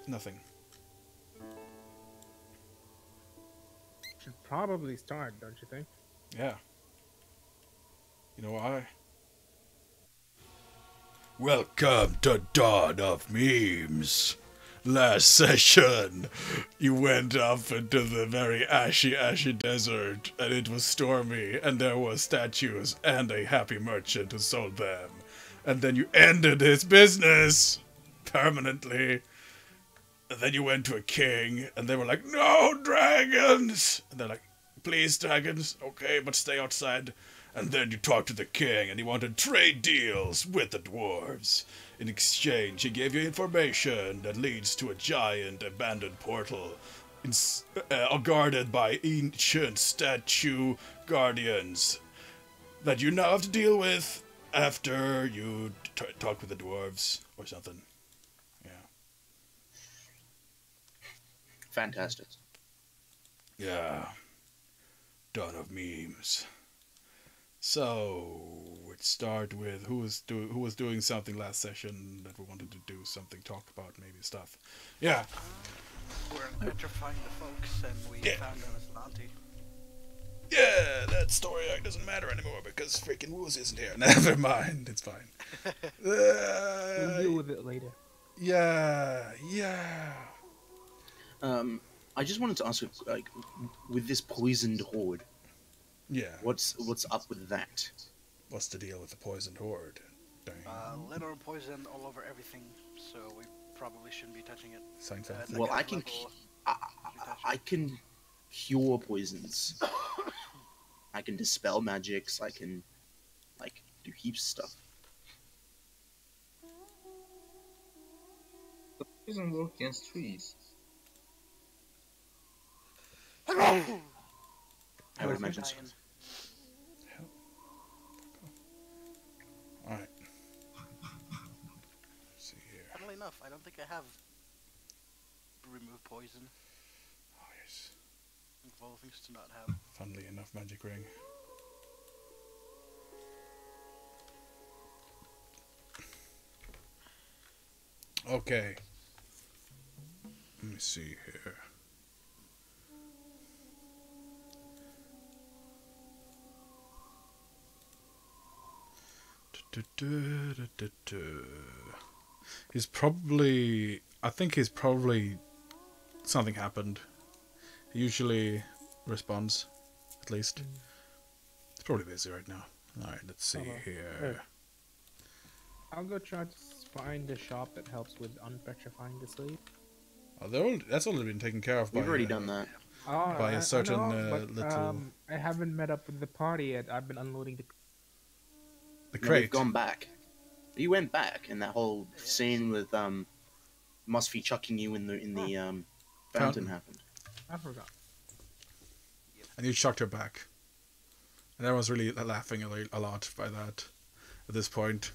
Nothing. Should probably start, don't you think? Yeah. You know why? Welcome to Dawn of Memes. Last session, you went off into the very ashy desert, and it was stormy, and there were statues and a happy merchant who sold them. And then you ended his business permanently. And then you went to a king, and they were like, "No dragons!" And they're like, "Please, dragons, okay, but stay outside." And then you talked to the king, and he wanted trade deals with the dwarves. In exchange, he gave you information that leads to a giant abandoned portal, guarded by ancient statue guardians that you now have to deal with after you talk with the dwarves or something. Yeah. Fantastic. Yeah. Dawn of Memes. So let's start with who was doing something last session that we wanted to do something, talk about maybe stuff. Yeah. We're petrifying the folks, and we found them as an auntie. Yeah, that story arc doesn't matter anymore because freaking Woos isn't here. Never mind, it's fine. We'll deal with it later. Yeah. I just wanted to ask, like, with this poisoned horde, Yeah. what's up with that? What's the deal with the poisoned horde? Dang. Literal poison all over everything, so we probably shouldn't be touching it. Seinfeld. It's Well, like I a can, level- I can cure poisons. I can dispel magics. I can, like, do heaps of stuff. Doesn't work against trees. I would imagine so. Alright. See here. Funnily enough, I don't think I have remove poison. Oh, yes. Of all things to not have. Funnily enough, magic ring. Okay. Let me see here. He's probably... I think he's probably... Something happened. He usually responds, at least. He's probably busy right now. Alright, let's see here. I'll go try to find a shop that helps with unpetrifying the slave. Oh, that's already been taken care of by... We've already done that. Oh, By a certain, I know, but, little- I haven't met up with the party yet. I've been unloading the. The No, crate. we've gone back. You went back, and that whole scene with Musty chucking you in the fountain happened. I forgot. And you chucked her back. And everyone's really laughing a lot by that. At this point,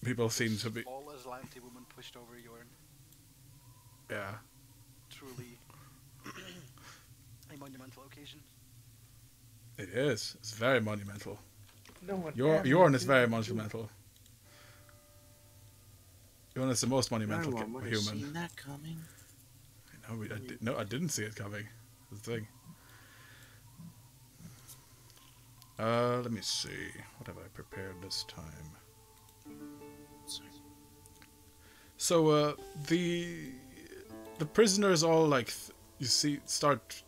people seem to be... All as Lanty woman pushed over Yorn. Yeah. Truly a monumental occasion. It is. It's very monumental. No one. Yorn is very monumental. Yorn is the most monumental No one would have human. seen that coming. I didn't see it coming. That's the thing. Let me see. What have I prepared this time? Sorry. So, the prisoners all like you see start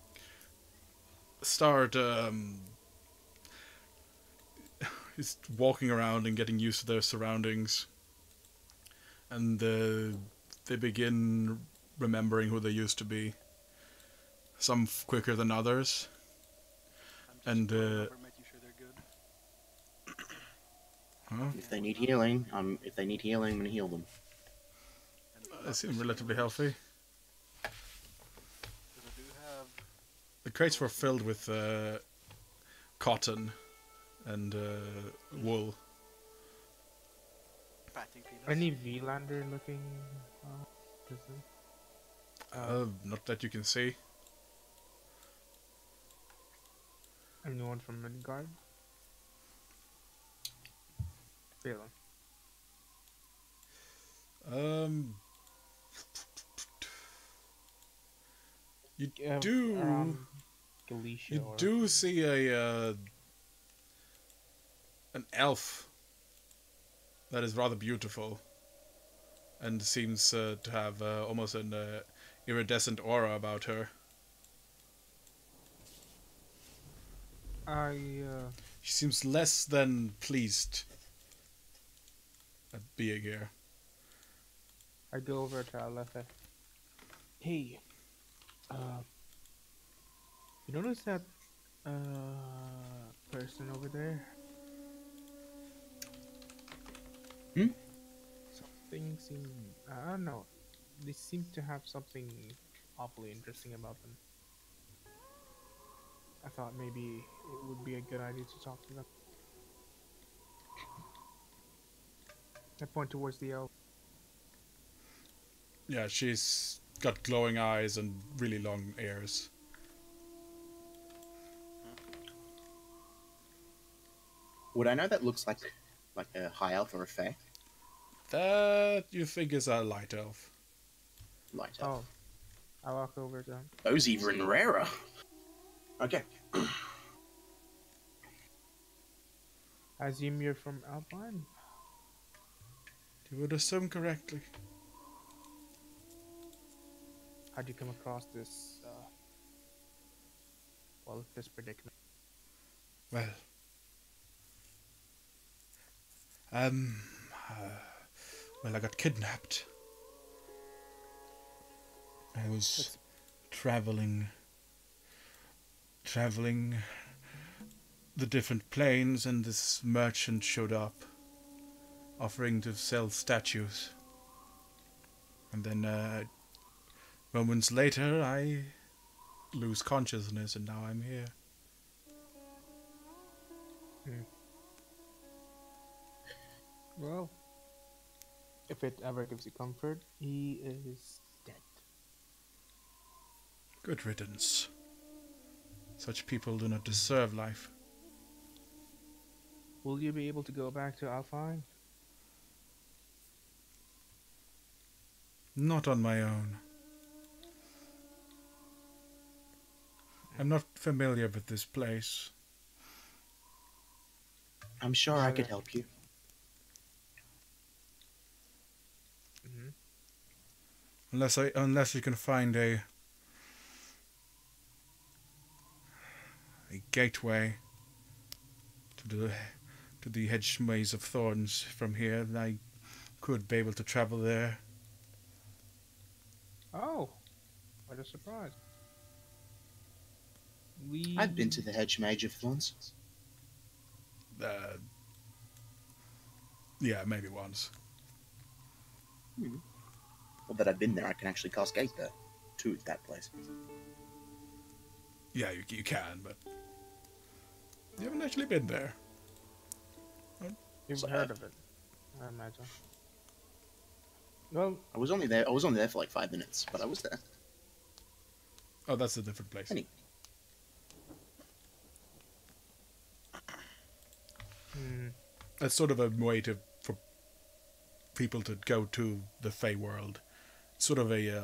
just walking around and getting used to their surroundings, and they begin remembering who they used to be. Some quicker than others. I'm just And, going over making sure they're good. Huh? If they need healing, I'm gonna heal them. And They seem relatively healthy. 'cause I do have The crates were filled with cotton and wool. fatting peanuts. Any VLander looking? Person? Not that you can see. Anyone from Midgard? Faelin. You uh, do. around Galicia You or do see an elf that is rather beautiful, and seems to have almost an iridescent aura about her. I She seems less than pleased at being here. I go over to Aleph. Hey, uh, you notice that person over there? Hmm? Something seem I don't know. They seem to have something awfully interesting about them. I thought maybe it would be a good idea to talk to them. I point towards the elf. Yeah, she's got glowing eyes and really long ears. Would I know that looks like a high elf or a fae? That you think is a light elf. Light Oh, elf. I walk over to him. Those even rarer. Okay. I assume you're from Alpine. You would assume correctly. How'd you come across this? Well, this predicament. Well, um, uh, well, I got kidnapped. I was That's traveling the different planes, and this merchant showed up, offering to sell statues. And then, moments later, I lose consciousness, and now I'm here. well. If it ever gives you comfort, he is dead. Good riddance. Such people do not deserve life. Will you be able to go back to Alpine? Not on my own. I'm not familiar with this place. I'm sure I could help you. Mm-hmm. Unless you can find a gateway to the hedge maze of thorns from here, then I could be able to travel there. Oh, what a surprise! I've been to the hedge mage of thorns. Uh, yeah, maybe once. Well, that I've been there, I can actually cast gate there to that place. Yeah, you can, but you haven't actually been there. You've So, heard of it, I imagine. Well, I was only there. I was only there for like 5 minutes, but I was there. Oh, that's a different place. Anyway. That's sort of a way for people to go to the Fey world. It's sort of a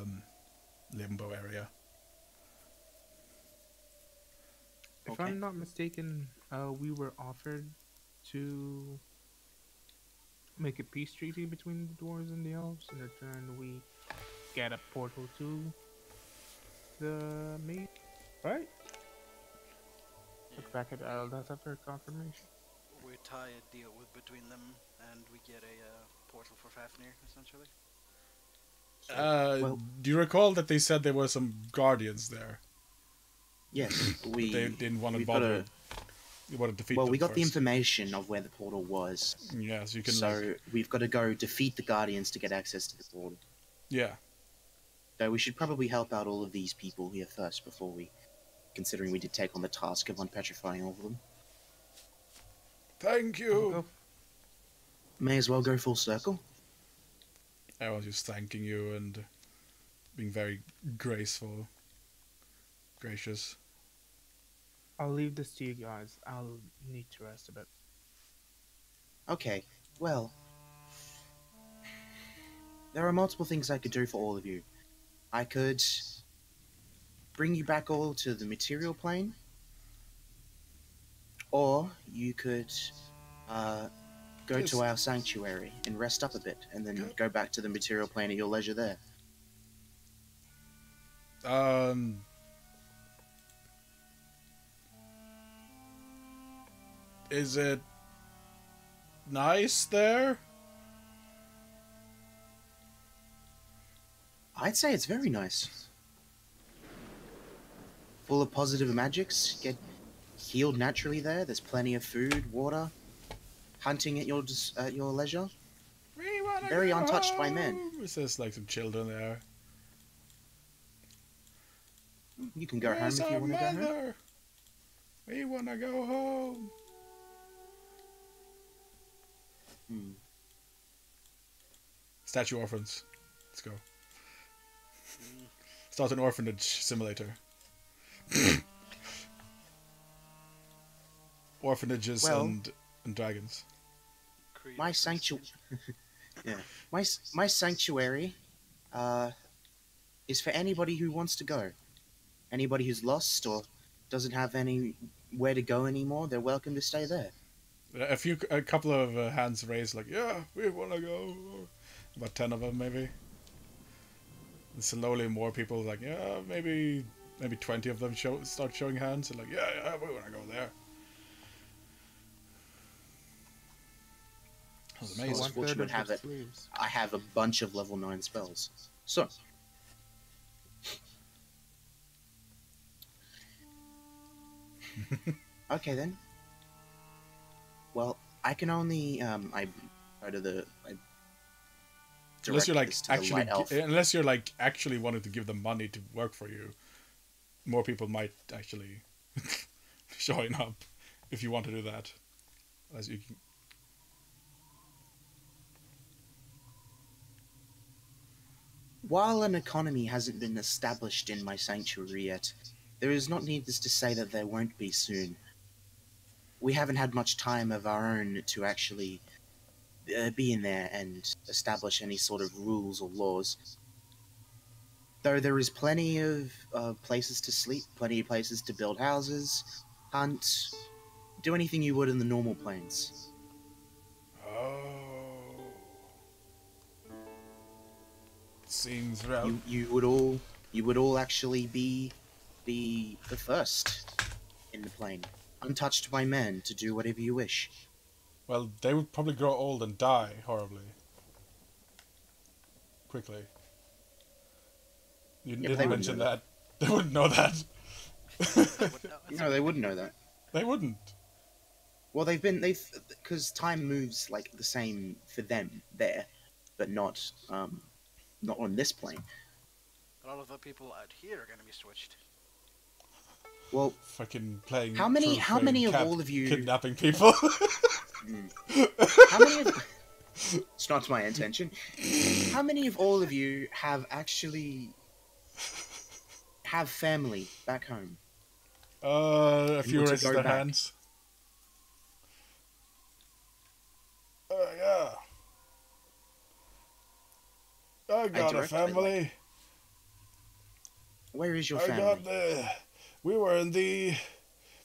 limbo area. if Okay. I'm not mistaken, we were offered to make a peace treaty between the dwarves and the elves. In return, we get a portal to the maze, right? Look back at that's after confirmation. We tie a deal with between them, and we get a portal for Fafnir, essentially. Well, Do you recall that they said there were some guardians there? yes, we. They didn't want to we've bother. gotta- You want to defeat well, them we got the first. information of where the portal was, Yeah, so you can. so we've got to go defeat the guardians to get access to the portal. Yeah. Though we should probably help out all of these people here first before we, considering we did take on the task of unpetrifying all of them. Thank you. Go May as well go full circle. I was just thanking you and being very graceful, gracious. I'll leave this to you guys. I'll need to rest a bit. Okay, well, there are multiple things I could do for all of you. I could bring you back all to the material plane, or you could go to our sanctuary and rest up a bit, and then go back to the material plane at your leisure there. Is it nice there? I'd say it's very nice. Full of positive magics. Get healed naturally there. There's plenty of food, water, hunting at your leisure. Very untouched by men. There's just like some children there. You can go home if you want to go home. We want to go home. Statue orphans. Let's go. Start an orphanage simulator. Orphanages and dragons. My sanctuary, my sanctuary, is for anybody who wants to go. Anybody who's lost or doesn't have anywhere to go anymore, they're welcome to stay there. A couple of hands raised, like, yeah, we want to go. About 10 of them, maybe. And slowly, more people, like, yeah, maybe 20 of them start showing hands, and like, yeah, we want to go there. That was amazing. So I was fortunate to have it. I have a bunch of level 9 spells. So. Okay then. Well, I can only unless you're like actually wanting to give them money to work for you, more people might actually join up if you want to do that. As you can. While an economy hasn't been established in my sanctuary yet, there is not needless to say that there won't be soon. We haven't had much time of our own to actually be in there and establish any sort of rules or laws. Though there is plenty of places to sleep, plenty of places to build houses, hunt, do anything you would in the normal plains. Oh. Seems right. You would all actually be the first in the plane, untouched by men, to do whatever you wish. Well, they would probably grow old and die horribly. Quickly. You didn't mention that. They wouldn't know that. No, they wouldn't know that. They wouldn't. Well, because time moves like the same for them there, but not on this plane. A lot of the people out here are going to be switched. Well, fucking playing. How many of all of you kidnapping people? How many of... It's not my intention. How many of all of you have actually have family back home? A few raised their hands. Yeah. I got a family. Where is your family? We were in the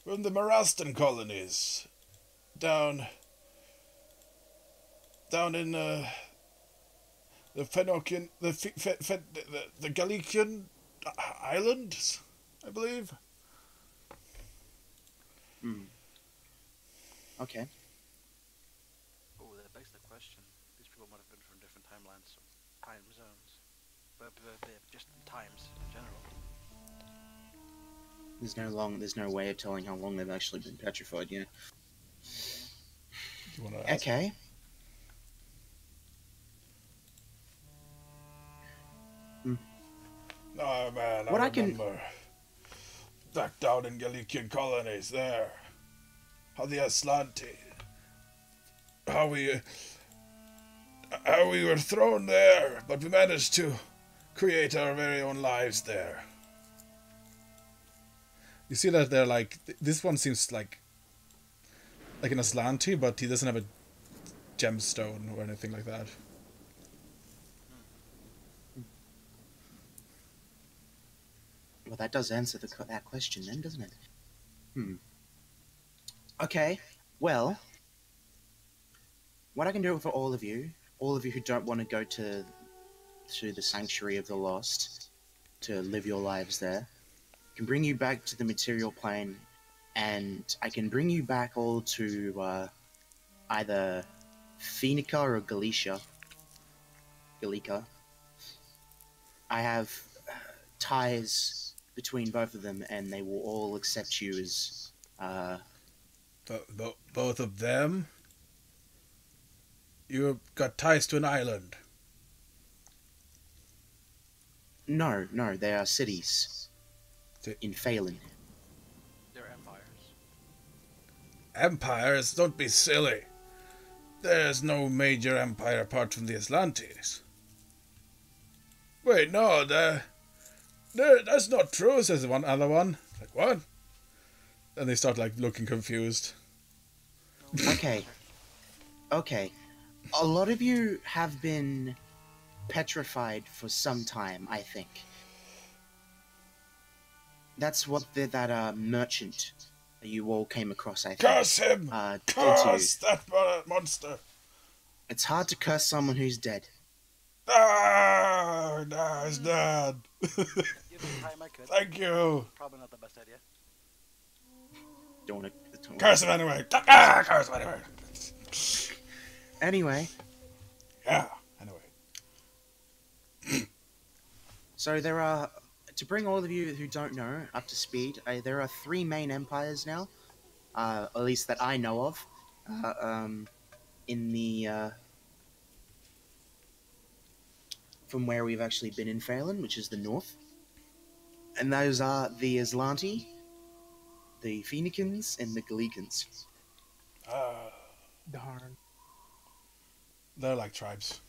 Marastan colonies, down in the Fenocian, the Galician Islands, I believe. Okay. Oh, that begs the question. These people might have been from different timelines, time zones, but just times in general. There's no way of telling how long they've actually been petrified yet. You wanna ask? Okay. Oh man, I remember. Back down in Galician colonies there. How the Aslanti. How we were thrown there, but we managed to create our very own lives there. You see that they're like, this one seems like an Aslanti, but he doesn't have a gemstone or anything like that. Well, that does answer that question then, doesn't it? Okay, well, what I can do for all of you who don't want to go to the Sanctuary of the Lost to live your lives there, can bring you back to the material plane, and I can bring you back all to either Phoenica or Galicia. I have ties between both of them, and they will all accept you as Both of them? You've got ties to an island. No, they are cities in Faelin. They're empires. Empires? Don't be silly. There's no major empire apart from the Atlantes. Wait, no, that's not true, says one other one. Like, what? And they start, like, looking confused. Okay. A lot of you have been petrified for some time, I think. That's what that merchant that you all came across, I think. Curse him! Did to Curse you. that monster! It's hard to curse someone who's dead. Ah, no, he's dead. Give me time I could. Thank you. Probably not the best idea. Don't wanna Curse him anyway. Curse him anyway. Anyway, Yeah, anyway. so there are, to bring all of you who don't know up to speed, there are 3 main empires now, at least that I know of, in the, from where we've actually been in Faelin, which is the north. And those are the Aslanti, the Phoenicans, and the Galicians. Darn. They're like tribes.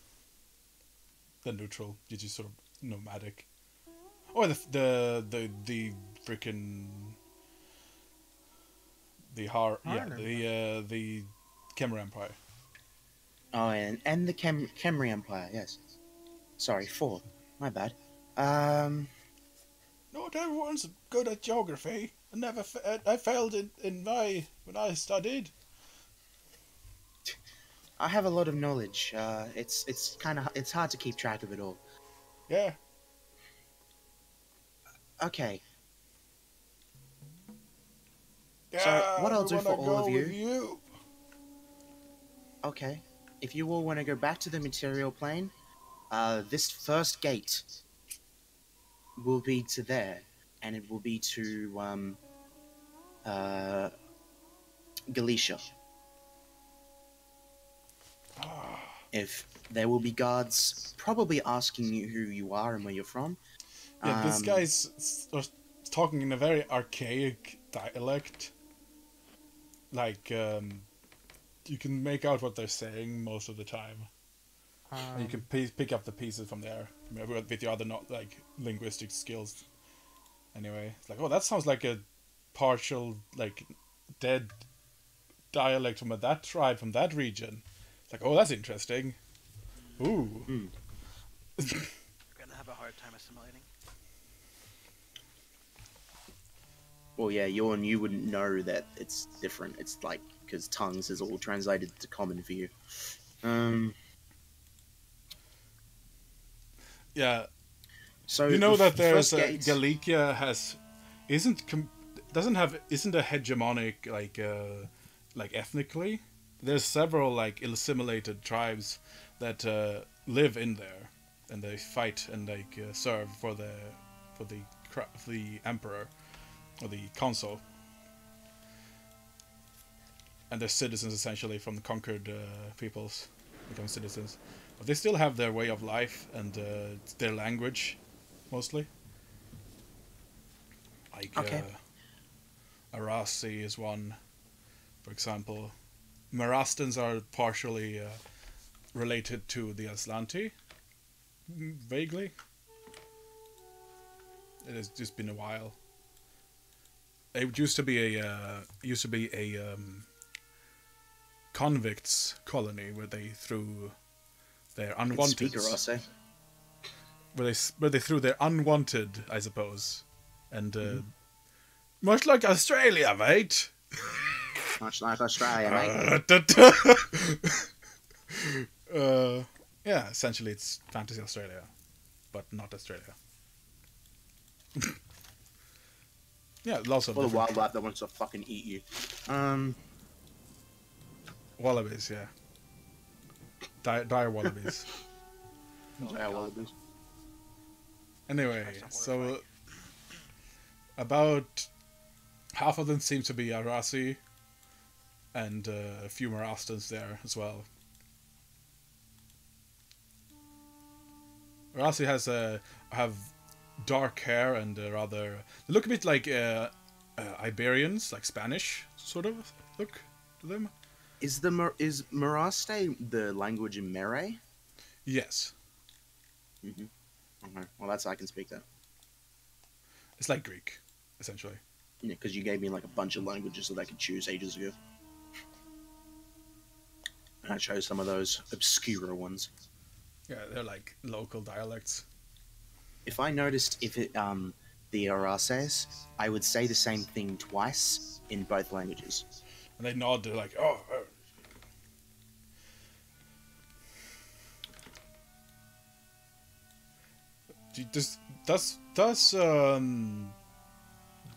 They're neutral. You're just sort of nomadic. Or the freaking the Khmer Empire. Oh, and the Khmer Empire, yes. Sorry, 4. My bad. Not everyone's good at geography. I failed when I studied. I have a lot of knowledge. It's hard to keep track of it all. Yeah. Okay. Yeah. So, what I'll do wanna for all of go you- with you. Okay. If you all want to go back to the material plane, this first gate will be to there, and it will be to Galicia. If there will be guards probably asking you who you are and where you're from. Yeah, this guy's talking in a very archaic dialect. Like, you can make out what they're saying most of the time. And you can pick up the pieces from there with your other linguistic skills. Anyway, it's like, oh, that sounds like a partial dead dialect from that tribe from that region. It's like, oh, that's interesting. Ooh. You're gonna have a hard time assimilating. Well, yeah, you wouldn't know that it's different. It's like, because tongues is all translated to common for you. Yeah. So You know that there's first gate- Galicia isn't a hegemonic like ethnically. There's several assimilated tribes that live in there, and they fight and serve for the emperor or the consul, and they're citizens essentially from the conquered peoples become citizens, but they still have their way of life and their language, mostly. Okay. Arasi is one, for example. Marastans are partially related to the Aslanti, vaguely. It has just been a while. It used to be a convicts colony where they threw their unwanted Speaker, I'll say. where they threw their unwanted, I suppose, And much like Australia, mate. Much like Australia, mate. Yeah, essentially it's Fantasy Australia, but not Australia. Yeah, lots of All the different wildlife that wants to fucking eat you. wallabies, yeah. Dire wallabies. Yeah, wallabies. Anyway, That's not so horrifying. about half of them seem to be Arasi, and a few more Austins there as well. Arasi have dark hair and rather they look a bit like Iberians, like Spanish sort of look to them. Is Maraste the language in Meray? Yes, Okay. Well, that's I can speak that. it's like Greek, essentially. Yeah, because you gave me like a bunch of languages that I could choose ages ago. And I chose some of those obscure ones. Yeah, they're like local dialects. If I noticed the Arases, I would say the same thing twice in both languages. And they nod, they're like, oh.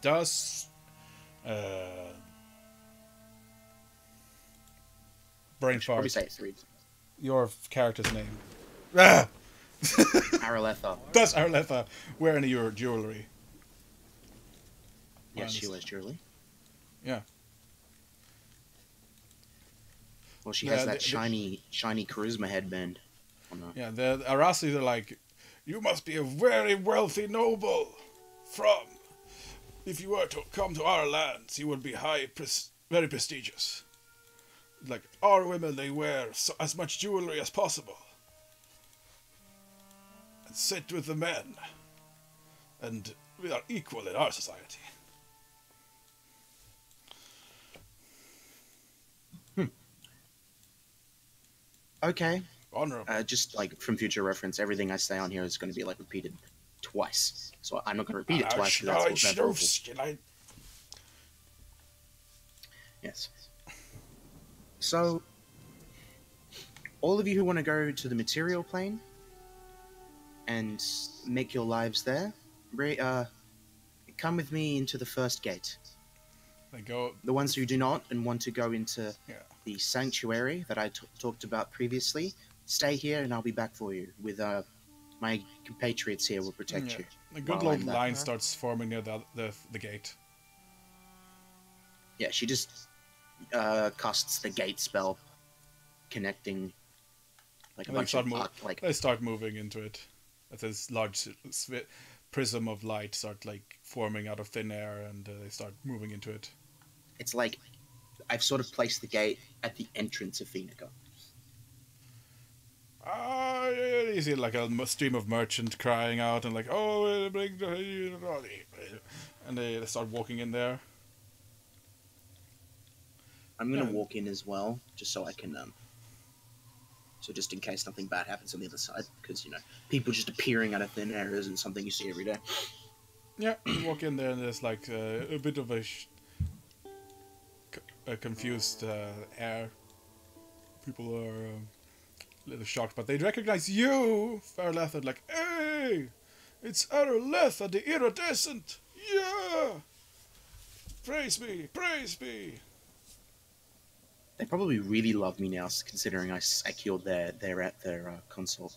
Does brain Probably fart say it three. your character's name? Ah! Araletha. Does Arletha wear any of your jewelry? Yes, she wears jewelry. Yeah. Well, she Yeah, has that the- shiny charisma headband on her. Yeah, the Arasi are like, you must be a very wealthy noble. If you were to come to our lands, you would be very prestigious. Like, our women, they wear as much jewelry as possible. And sit with the men. And we are equal in our society. Okay. Honorable. Just like from future reference, everything I say on here is going to be like repeated twice. So I'm not going to repeat it twice. 'Cause that's awful. Yes. So, all of you who want to go to the material plane and make your lives there, come with me into the first gate. They go. The ones who do not and want to go into Yeah. the sanctuary that I talked about previously, stay here and I'll be back for you. With my compatriots here will protect Yeah. you. A good while little I'm back. line starts forming near the gate. Yeah, she just casts the gate spell, connecting like a And they bunch start, of they start moving into it. As this large prism of light start like forming out of thin air, and they start moving into it. It's like I've sort of placed the gate at the entrance of Phoenica. You see like a stream of merchant crying out and like, oh, bring the... And they start walking in there. I'm gonna Yeah. walk in as well, just so I can so just in case nothing bad happens on the other side, because people just appearing out of thin air isn't something you see every day. Yeah, you walk in there and there's like a bit of a confused air. People are a little shocked, but they recognize you, Faelin, like, hey, it's Arletha the Iridescent. Yeah, praise me, praise me. They probably really love me now, considering I killed their consort.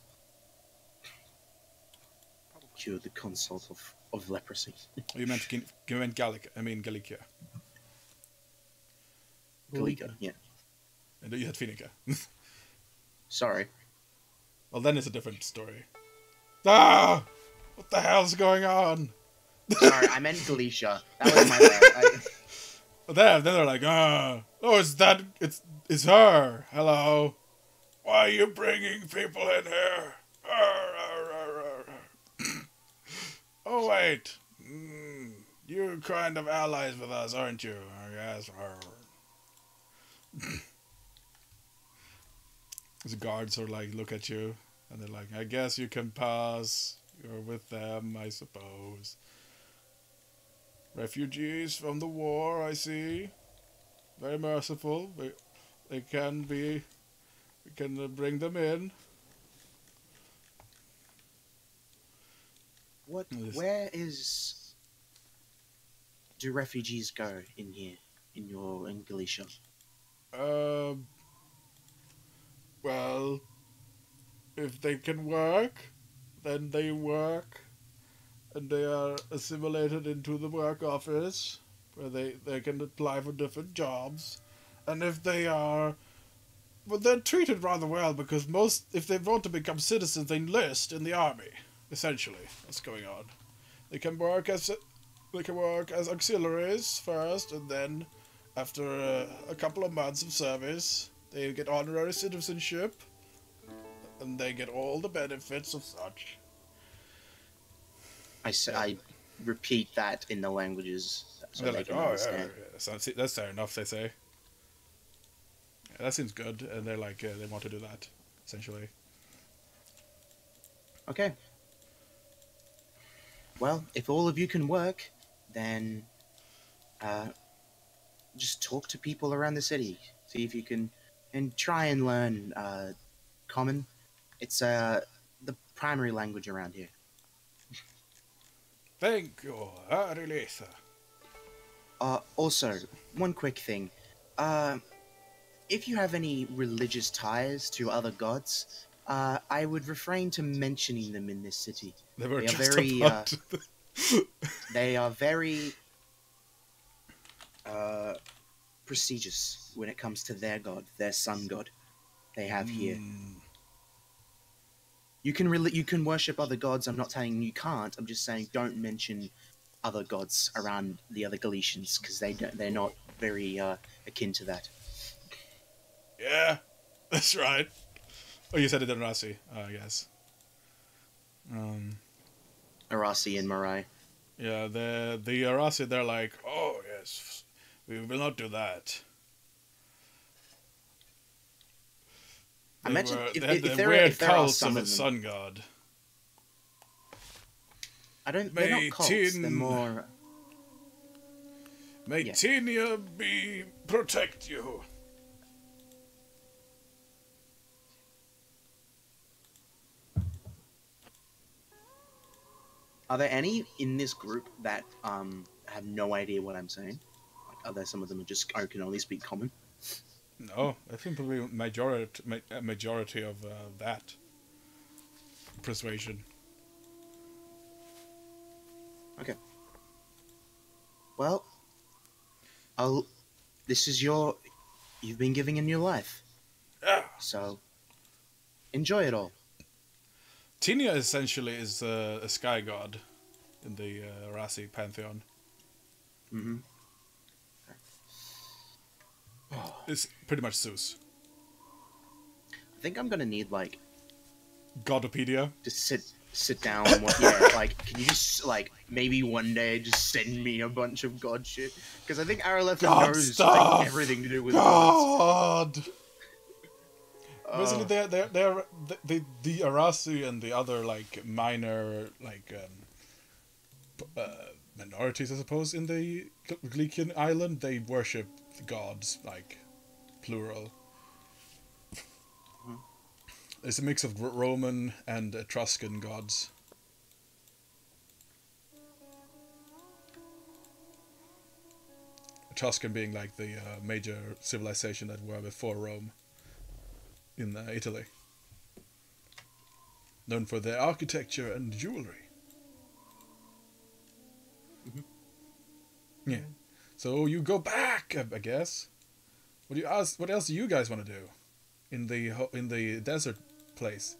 Cured the consort of leprosy. You meant Gallic? I mean Galicia. Gallica, yeah. And you had Phoenica. Sorry. Well, then it's a different story. Ah, what the hell's going on? Sorry, I meant Galicia. That was my bad. But then they're like, oh, it's her. Hello. Why are you bringing people in here? Oh, wait. You're kind of allies with us, aren't you? Yes. The guards are like, look at you, and they're like, I guess you can pass. You're with them, I suppose. Refugees from the war, I see. Very merciful. They can be... We can bring them in. What? Yes. Where is? Do refugees go in here? In Galicia? Well, if they can work, then they work. And they are assimilated into the work office, where they can apply for different jobs. And if they are... Well, they're treated rather well, because if they want to become citizens, they enlist in the army, essentially. That's going on. They can work as auxiliaries first, and then, after a couple of months of service, they get honorary citizenship, and they get all the benefits of such. I repeat that in the languages so They're they like, can oh, understand. yeah, that's fair enough, they say. Yeah, that seems good, and they're like, they want to do that, essentially. Okay. Well, if all of you can work, then just talk to people around the city. See if you can, and try and learn Common. It's the primary language around here. Thank you, Arilisa. Also, one quick thing. If you have any religious ties to other gods, I would refrain to mentioning them in this city. They were They are just very, about... They are very prestigious when it comes to their god, their sun god they have here. You can worship other gods. I'm not saying you can't. I'm just saying don't mention other gods around the other Galicians, because they're not very akin to that. Yeah, that's right. Oh, you said it in Rasi, I guess. Arasi and Marai. Yeah, the Arasi, they're like, oh yes, we will not do that. I imagine They had the weird cults of a sun god. They're not cults. They're more. May Yeah. Tinia protect you. Are there any in this group that have no idea what I'm saying? Like, are there some of them who just can only speak Common? No, I think probably majority of that persuasion. Okay. Well, this is you've been giving in your life. Yeah. So, enjoy it all. Tinia essentially is a sky god in the Rasi pantheon. Mm-hmm. It's pretty much Zeus. I think I'm gonna need like Godopedia. to sit down and can you just maybe one day just send me a bunch of god shit, because I think Araleth knows stuff! everything to do with gods. God. Basically, they're the Arasu and the other minor minorities, I suppose, in the Galician island. They worship the gods plural. It's a mix of Roman and Etruscan gods. Etruscan being the major civilization that were before Rome in Italy. Known for their architecture and jewelry. Yeah. So you go back, I guess. What else do you guys want to do in the desert place?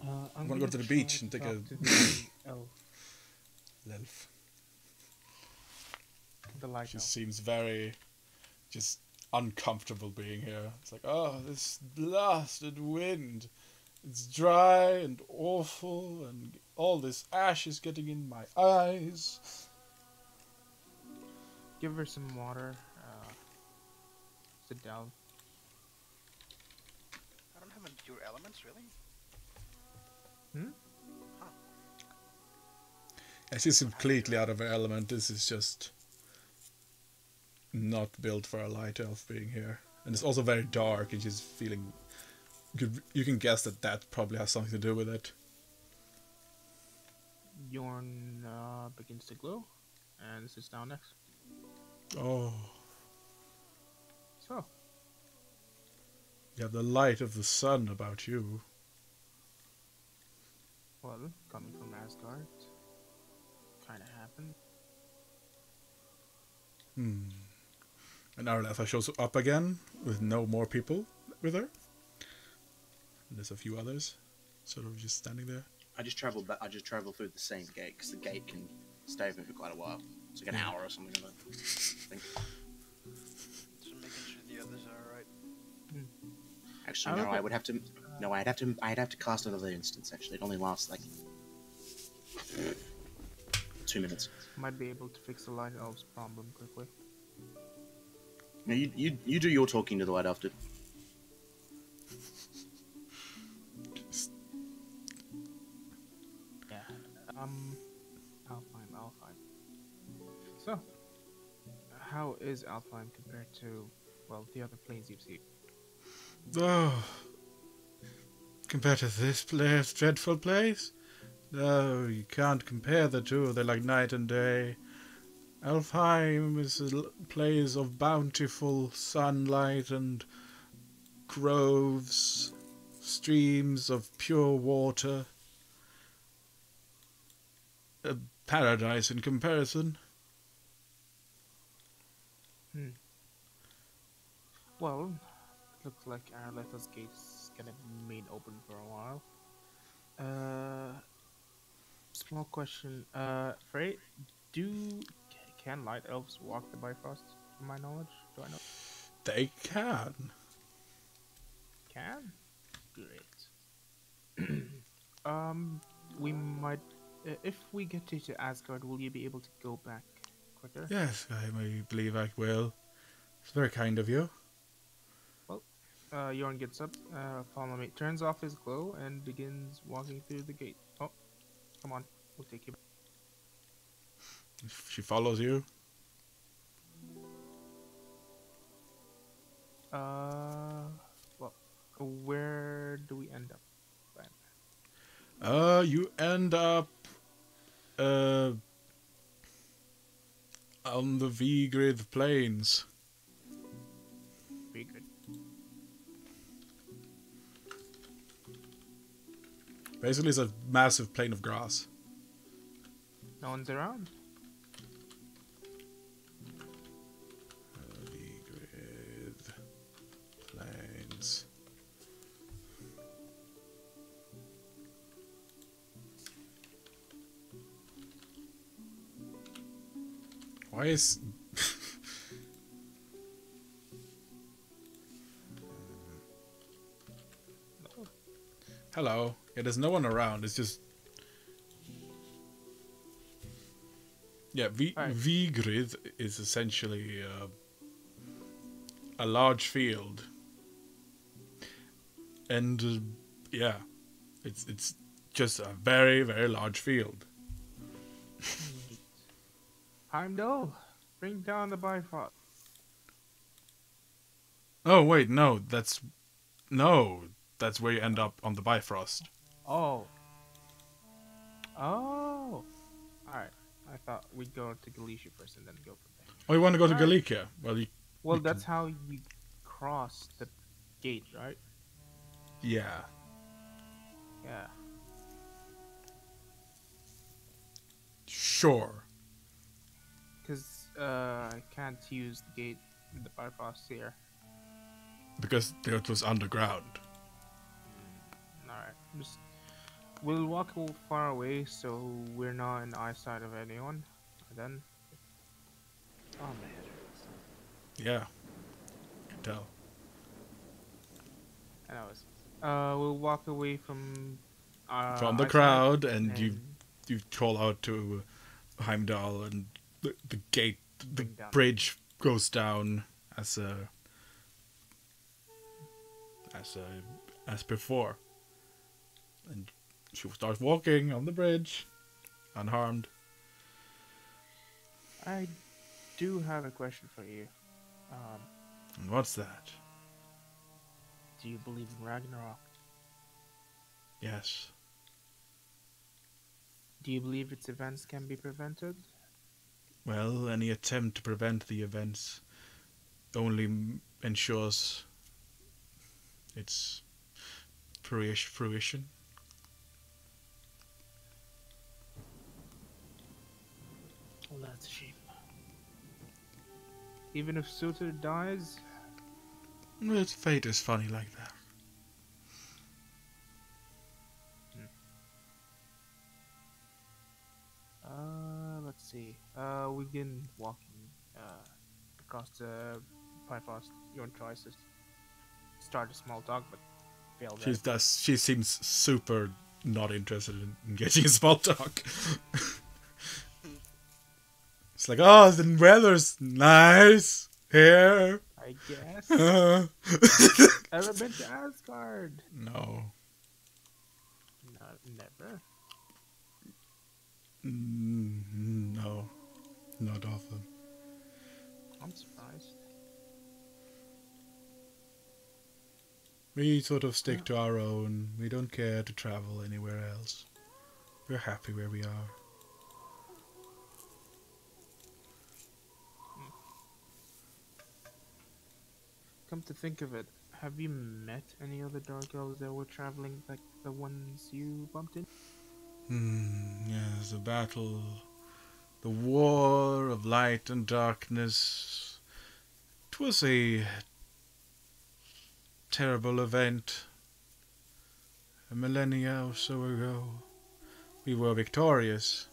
I'm gonna go to the beach and take a elf. The light She seems very just uncomfortable being here. It's like, oh, this blasted wind. It's dry and awful, and all this ash is getting in my eyes. Give her some water. Sit down. I don't have endure elements, really. And she's completely out of her element. This is just not built for a light elf being here. And it's also very dark, and she's feeling... You can guess that probably has something to do with it. Yorn begins to glow and sits down next. Oh, So, you have the light of the sun about you. well, coming from Asgard, kind of happened. And Arletha shows up again with no more people with her. And there's a few others, sort of just standing there. I just travel through the same gate because the gate can stay open for quite a while. It's like an hour or something like that. I think. Just making sure the others are alright. Actually, no. I would have to. No, I'd have to cast another instance. Actually, it only lasts like 2 minutes. Might be able to fix the light elf's problem quickly. Now you do your talking to the light after. Yeah. Alfheim. So, how is Alfheim compared to, well, the other planes you've seen? Oh, compared to this place, dreadful place? No, you can't compare the two. They're like night and day. Alfheim is a place of bountiful sunlight and groves, streams of pure water. A paradise in comparison. Well, it looks like Arletha's gate is gonna remain open for a while. Small question. Frey, can light elves walk the Bifrost? From my knowledge, do I know? They can. Can? Great. We might. If we get to Asgard, will you be able to go back quicker? Yes, I believe I will. It's very kind of you. Yorn gets up, follow me, turns off his glow, and begins walking through the gate. Oh, come on, we'll take you back. She follows you. Well, where do we end up then? You end up on the Vigrid Plains. Be good. Basically, it's a massive plain of grass. No one's around. Vigrid Plains. Why is... Hello. Yeah, there's no one around. It's just... Yeah, Alright. Vigrid is essentially a large field. And, yeah, it's just a very, very large field. Heimdall, bring down the Bifrost. Oh, wait, no, that's where you end up on the Bifrost. Oh. Oh. Alright. I thought we'd go to Galicia first and then go from there. Oh, you want to go to Alright. Galicia? Well, Well, that's how you cross the gate, right? yeah. Yeah. Sure. Because I can't use the gate with the Bifrost here. Because it was underground. Alright. Just we'll walk a little far away so we're not in eyesight of anyone. And then oh my head hurts. Yeah. I can tell. Anyways. We'll walk away from From the eyesight crowd, and you call out to Heimdall, and the gate, the Bring down. bridge goes down as before, and she starts walking on the bridge, unharmed. I do have a question for you. Um, And what's that? do you believe in Ragnarok? Yes. Do you believe its events can be prevented? Well, any attempt to prevent the events only ensures its fruition. Well, that's a shame. Even if Suter dies, Its fate is funny like that. let's see. We begin walking across the Bifrost. Your choice is start a small talk, but fail very quick. She seems super not interested in getting small talk. It's like, oh, the weather's nice here. I guess. Uh. Ever been to Asgard? No. No, never. No. Not often. I'm surprised. We sort of stick to our own. We don't care to travel anywhere else. We're happy where we are. Come to think of it, have you met any other Dark Elves that were traveling like the ones you bumped in? Yes, the battle. The war of light and darkness. It was a terrible event. A millennia or so ago. We were victorious.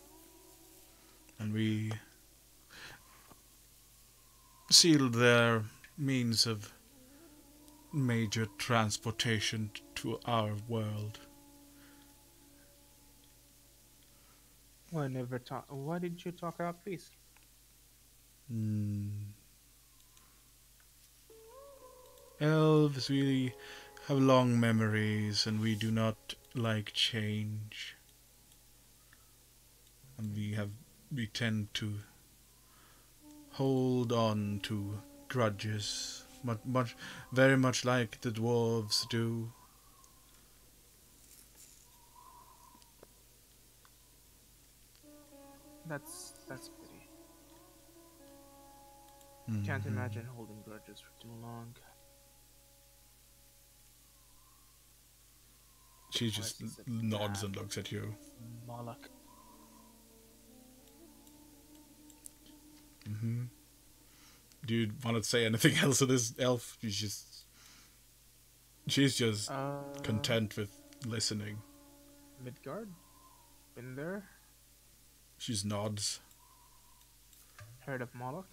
And we sealed their means of major transportation to our world. Why did you talk about peace? Elves, we have long memories and we do not like change. And we tend to hold on to grudges, very much like the dwarves do. That's a pity. Can't imagine holding grudges for too long. She just Unless it's a nods bad and looks at you. Moloch. Do you want to say anything else to this elf? She's just content with listening. Midgard? Been there? She just nods. Heard of Moloch?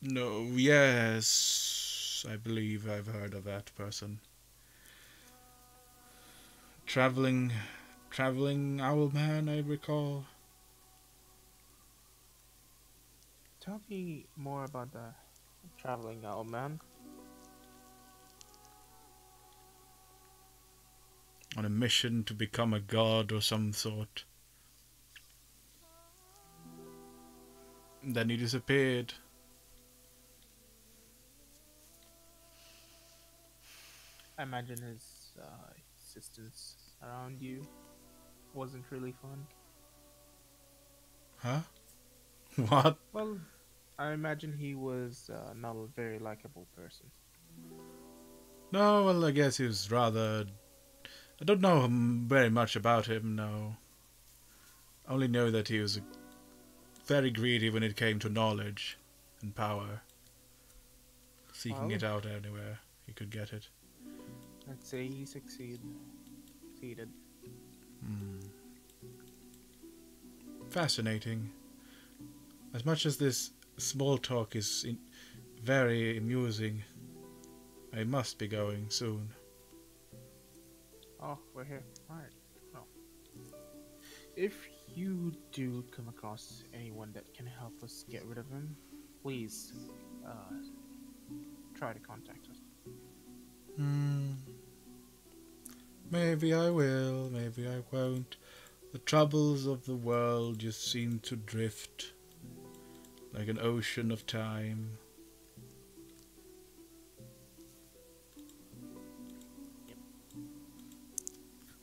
No, yes, I believe I've heard of that person. Traveling owl man, I recall. Tell me more about the traveling owl man. On a mission to become a god or some sort. Then he disappeared. I imagine his existence around you wasn't really fun. Huh? What? Well, I imagine he was not a very likable person. No, well, I guess he was rather... I don't know very much about him, no. I only know that he was very greedy when it came to knowledge and power. Seeking it out anywhere he could get it. Let's say he succeeded. Fascinating. As much as this small talk is very amusing, I must be going soon. Oh, we're here. Alright. Well, if you do come across anyone that can help us get rid of him, please try to contact us. Maybe I will, maybe I won't. The troubles of the world just seem to drift like an ocean of time.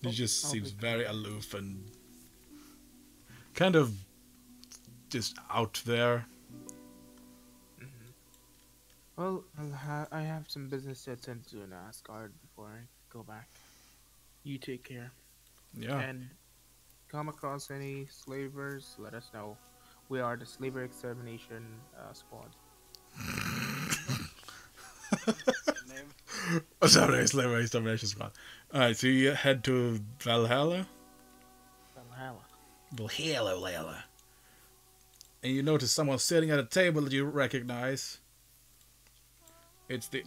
He just I'll seems be very aloof and kind of just out there. Well, I have some business to attend to in Asgard before I go back. You take care. Yeah. And come across any slavers, let us know. We are the Slaver Extermination Squad. Name? Oh, sorry, Slavery Extermination Squad. Alright, so you head to Valhalla? Valhalla. Valhalla. And you notice someone sitting at a table that you recognize. It's the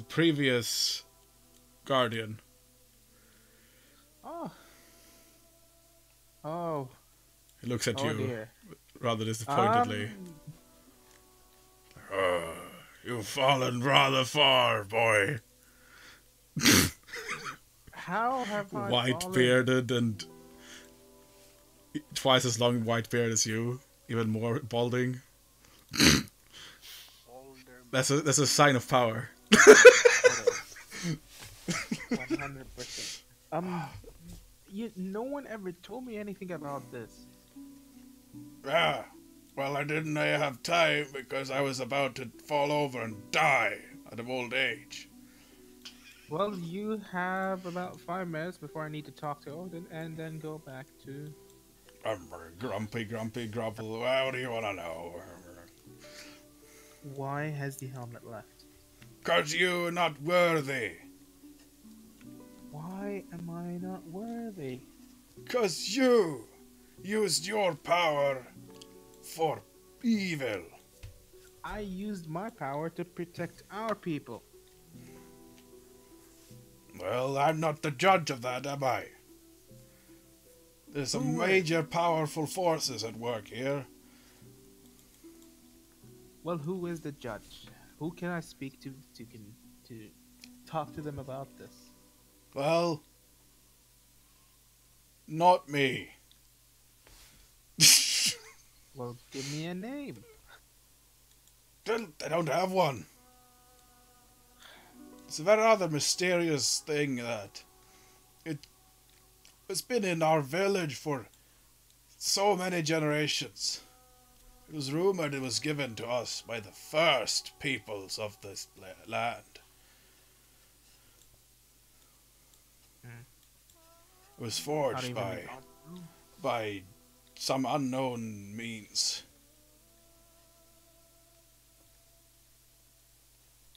previous guardian. Oh. Oh. He looks at Oh you dear. rather disappointedly. Um, You've fallen rather far, boy. how have I White fallen? bearded and twice as long white beard as you, even more balding. Older. That's a sign of power. 100%. No one ever told me anything about this. Ah, well, I didn't have time because I was about to fall over and die out of old age. Well, you have about 5 minutes before I need to talk to Odin and then go back to. Grumpy, grumple. Well, what do you want to know? Why has the helmet left? 'Cause you're not worthy. Why am I not worthy? 'Cause you used your power for evil. I used my power to protect our people. Well, I'm not the judge of that, am I? There's some Who is? major powerful forces at work here. Well, who is the judge? Who can I speak to talk to them about this? Well, not me. Well, give me a name. I don't have one. It's a very rather mysterious thing that it's been in our village for so many generations. It was rumored it was given to us by the first peoples of this land. It was Not forged even by a god. by some unknown means.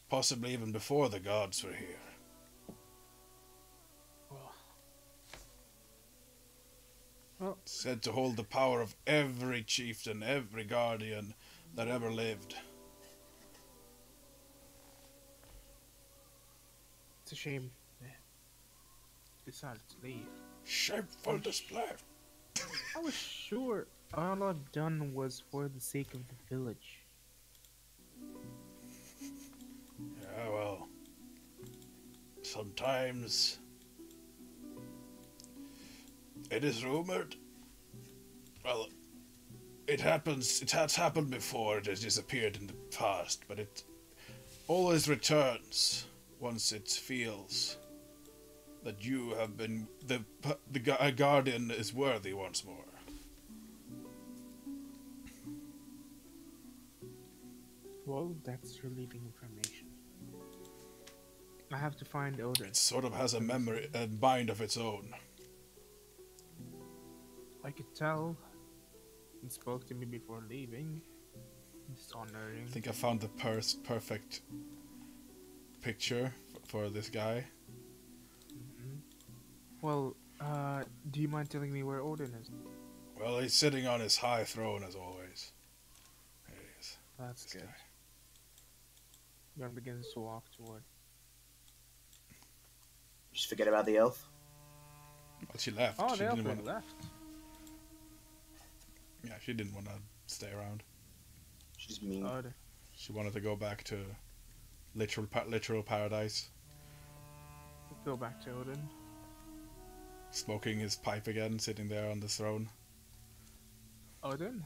Possibly even before the gods were here. Well, Said to hold the power of every chieftain, every guardian that ever lived. it's a shame they decided to leave. Shameful display. I was sure all I've done was for the sake of the village. Yeah, well, sometimes it is rumored. Well, it happens. It has happened before. It has disappeared in the past, but it always returns once it feels that you have been the guardian is worthy once more. Well, that's relieving information. I have to find Odin. It sort of has a memory, a mind of its own. I could tell. He spoke to me before leaving. It's honoring. I think I found the perfect picture for this guy. Well, do you mind telling me where Odin is? Well, he's sitting on his high throne as always. There he is. That's This good. guy. Jan begins to walk toward. Just forget about the elf. Well, she left. Oh, she they didn't all want. left. Yeah, she didn't want to stay around. She's mean. Odin. She wanted to go back to literal paradise. Go back to Odin. smoking his pipe again, sitting there on the throne. Odin,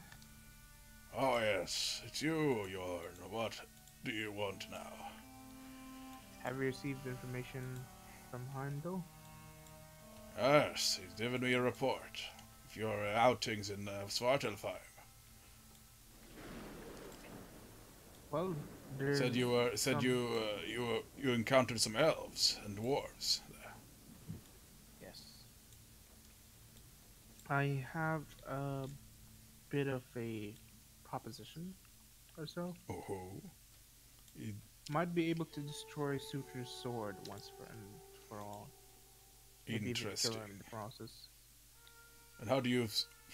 Oh yes, it's you, Yorn. What do you want now? have you received information from Heimdall? Yes, he's given me a report of your outings in Svartalfheim. Well, there's Said you some... you encountered some elves and dwarves. Yes. I have a bit of a proposition or so. Oh, Might be able to destroy Sutra's sword once for all. Maybe even kill her in interesting. the process. And how do you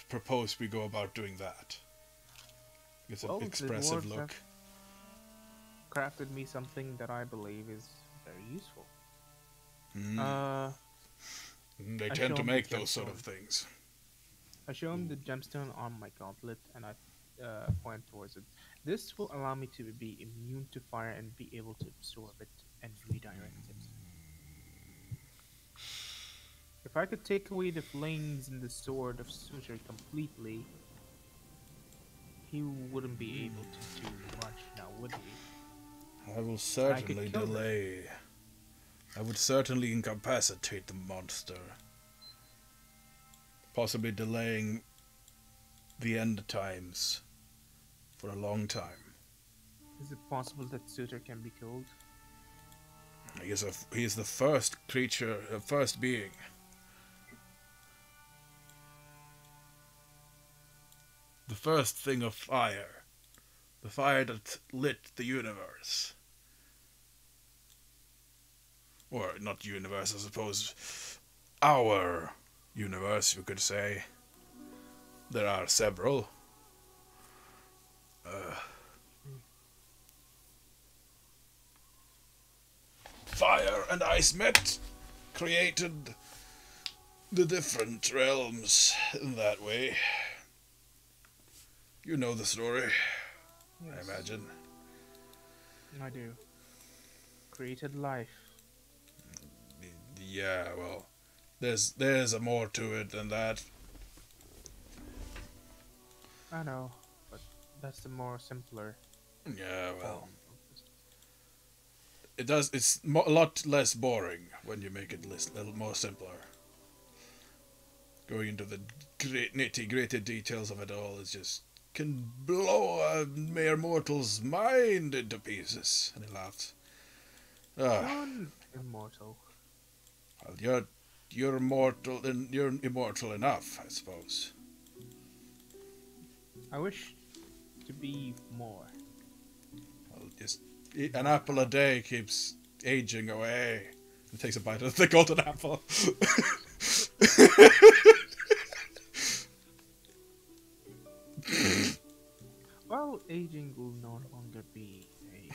propose we go about doing that? It's an Well, the expressive dwarves look. have crafted me something that I believe is very useful. Mm. They I tend show to him the make those sort of gemstone. things. I show him the gemstone on my gauntlet, and I point towards it. This will allow me to be immune to fire and be able to absorb it and redirect it. If I could take away the flames in the sword of Sutra completely, he wouldn't be able to do much now, would he? I will I could certainly kill her. delay. I would certainly incapacitate the monster. Possibly delaying the end times for a long time. Is it possible that Sutra can be killed? He is the first creature, first being. The first thing of fire. The fire that lit the universe. Or not universe, I suppose. Our universe, you could say. There are several. Fire and ice met, created the different realms in that way. You know the story, I Yes, imagine. I do. Created life. Yeah, well, there's a more to it than that. I know, but that's the more simpler Yeah, well, form of this. it's a lot less boring when you make it a little more simpler. Going into the great nitty-gritty details of it all is just can blow a mere mortal's mind into pieces. And he laughed. Ah, Non-immortal. well, you're mortal, and you're immortal enough, I suppose. I wish to be more. Well, just eat an apple a day keeps aging away. He takes a bite of the golden apple. Well, aging will no longer be a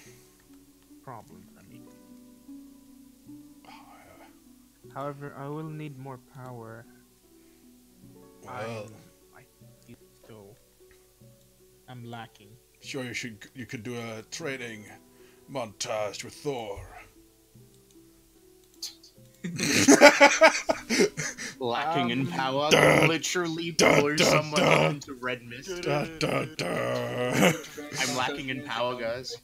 problem for me. However, I will need more power. Well, I feel as though I'm lacking. sure you could do a training montage with Thor. Lacking in power, Dun, literally dun, blow dun, someone dun. up into red mist. Da, da, da. I'm lacking in power, guys.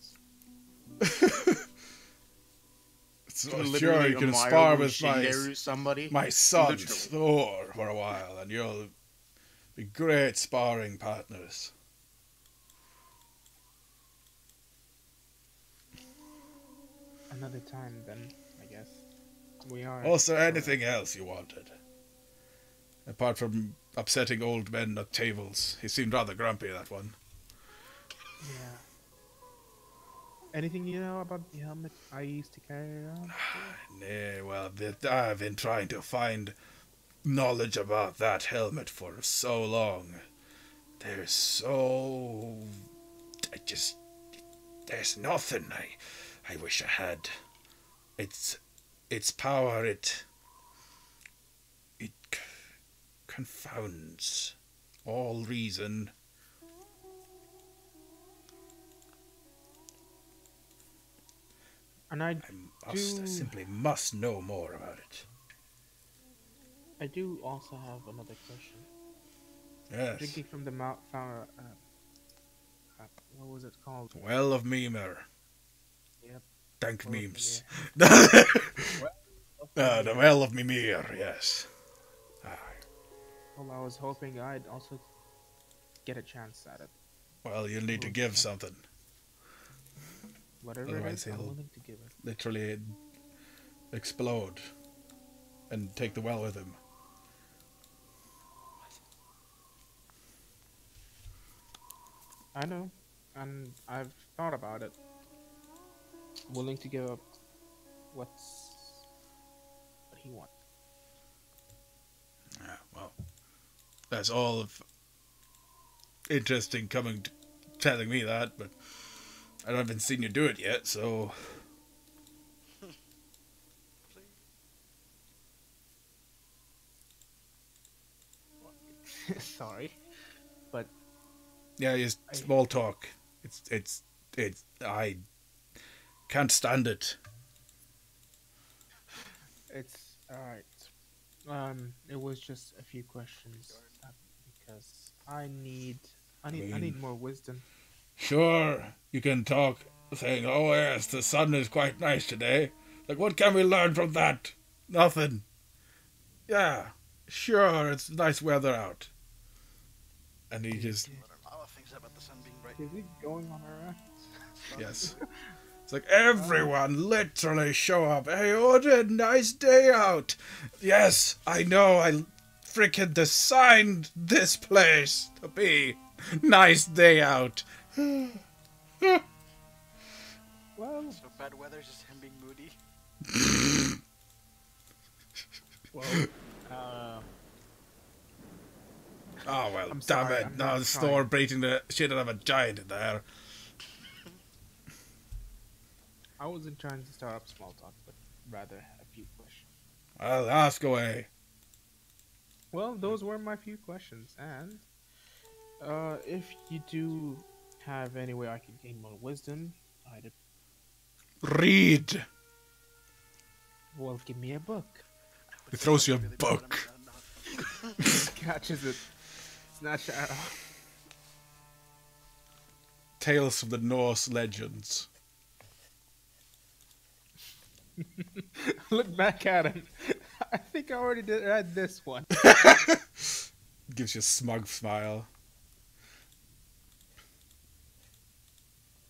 So Can sure, literally you can Amaya spar will with Shinderu somebody. my son Literally. Thor for a while, and you'll be great sparring partners. Another time, then, I guess. We are. Also, anything else you wanted? Apart from upsetting old men at tables. He seemed rather grumpy, that one. Yeah. Anything you know about the helmet I used to carry around? Nay, well, I've been trying to find knowledge about that helmet for so long. There's so... There's nothing I wish I had. Its power, it confounds all reason. And I I simply must know more about it. I do also have another question. Yes. Drinking from the Mount Founder, what was it called? Well of Mimer. Yep. Thank Well of memes. Mimir. The Well of Mimir. Well of Mimir, yes. Ah, Well, I was hoping I'd also get a chance at it. well, you'll need to Willing give to- something. Whatever it Otherwise is, I'm he'll willing to give it. literally explode and take the well with him. I know, and I've thought about it. Willing to give up what he wants. Yeah, well, that's all of interesting coming to telling me that, but I haven't seen you do it yet, so Sorry, but yeah, just small talk. It's I can't stand it. it's all right. It was just a few questions because I mean- need more wisdom. Sure, you can talk, saying, "Oh yes, the sun is quite nice today." Like, what can we learn from that? Nothing. Yeah, sure, it's nice weather out. And he just, But a lot of things about the sun being bright. Is he going on a rant? yes. It's like everyone literally show up. Hey, Odin, nice day out. Yes, I know, I freaking designed this place to be nice day out. Well, So bad weather is just him being moody. uh, Oh, well, I'm damn sorry, it. I'm No, not it's trying. Thor beating the shit out of a giant in there. I wasn't trying to start up small talk, but rather a few questions. I'll ask away. Well, those were my few questions, and if you do have any way I can gain more wisdom, I'd Read. well give me a book. He throws you a Really bad, book. I'm not- Catches it, snatch it out. Tales from the Norse legends. Look back at him. I think I already read this one. Gives you a smug smile.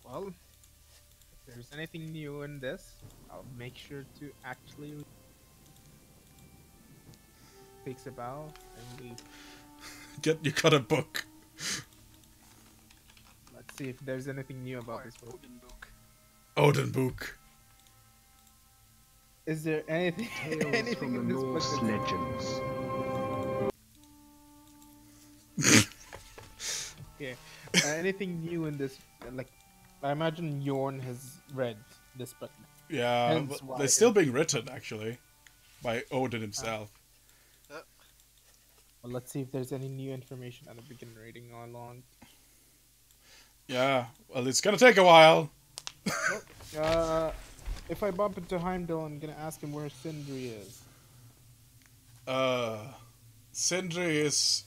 Well, if there's anything new in this, I'll make sure to actually takes a bow and we You got a book. let's see if there's anything new about this book. Odin book. Odin book. Is there anything Tales anything from the in this book Norse that's- legends. Yeah. Anything new in this? Like, I imagine Yorn has read this book. Yeah, Hence but why they're still being written, actually. By Odin himself. Well, let's see if there's any new information at the beginning reading along. Yeah, well, it's gonna take a while. If I bump into Heimdall, I'm gonna ask him where Sindri is. Sindri is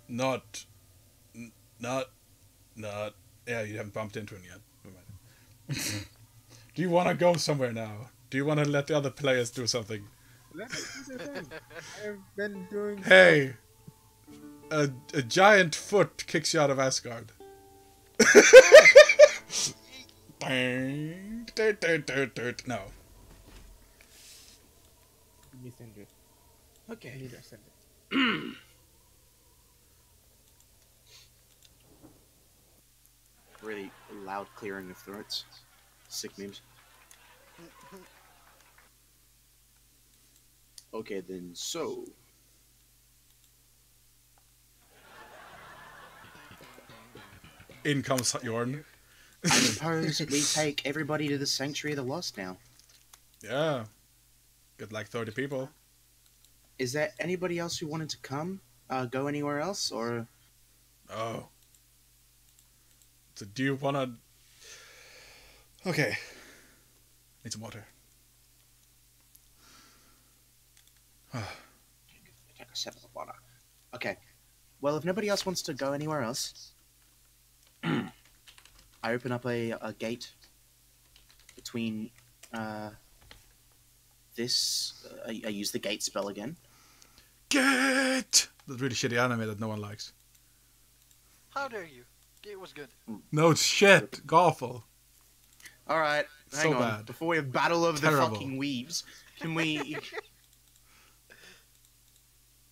not yeah, you haven't bumped into him yet. Never mind. Do you want to go somewhere now? Do you want to let the other players do something? Let me do the thing. I've been doing. Hey, a giant foot kicks you out of Asgard. Bang. No. Give me Sindri. Okay. Neither Sindri. Really loud clearing of throats. Sick memes. Okay then, so In comes Jorn. I suppose we take everybody to the Sanctuary of the Lost now. Yeah. Got like 30 people. Is there anybody else who wanted to come? Go anywhere else? Or Oh. So do you want to... Okay. Need some water. Take a sip of water. Okay. Well, if nobody else wants to go anywhere else, I open up a gate between this. I use the gate spell again. Get! That really shitty anime that no one likes. How dare you? It was good. No, it's shit. Awful. All right, hang So on. bad. Before we have battle of the Terrible. fucking weebs, can we?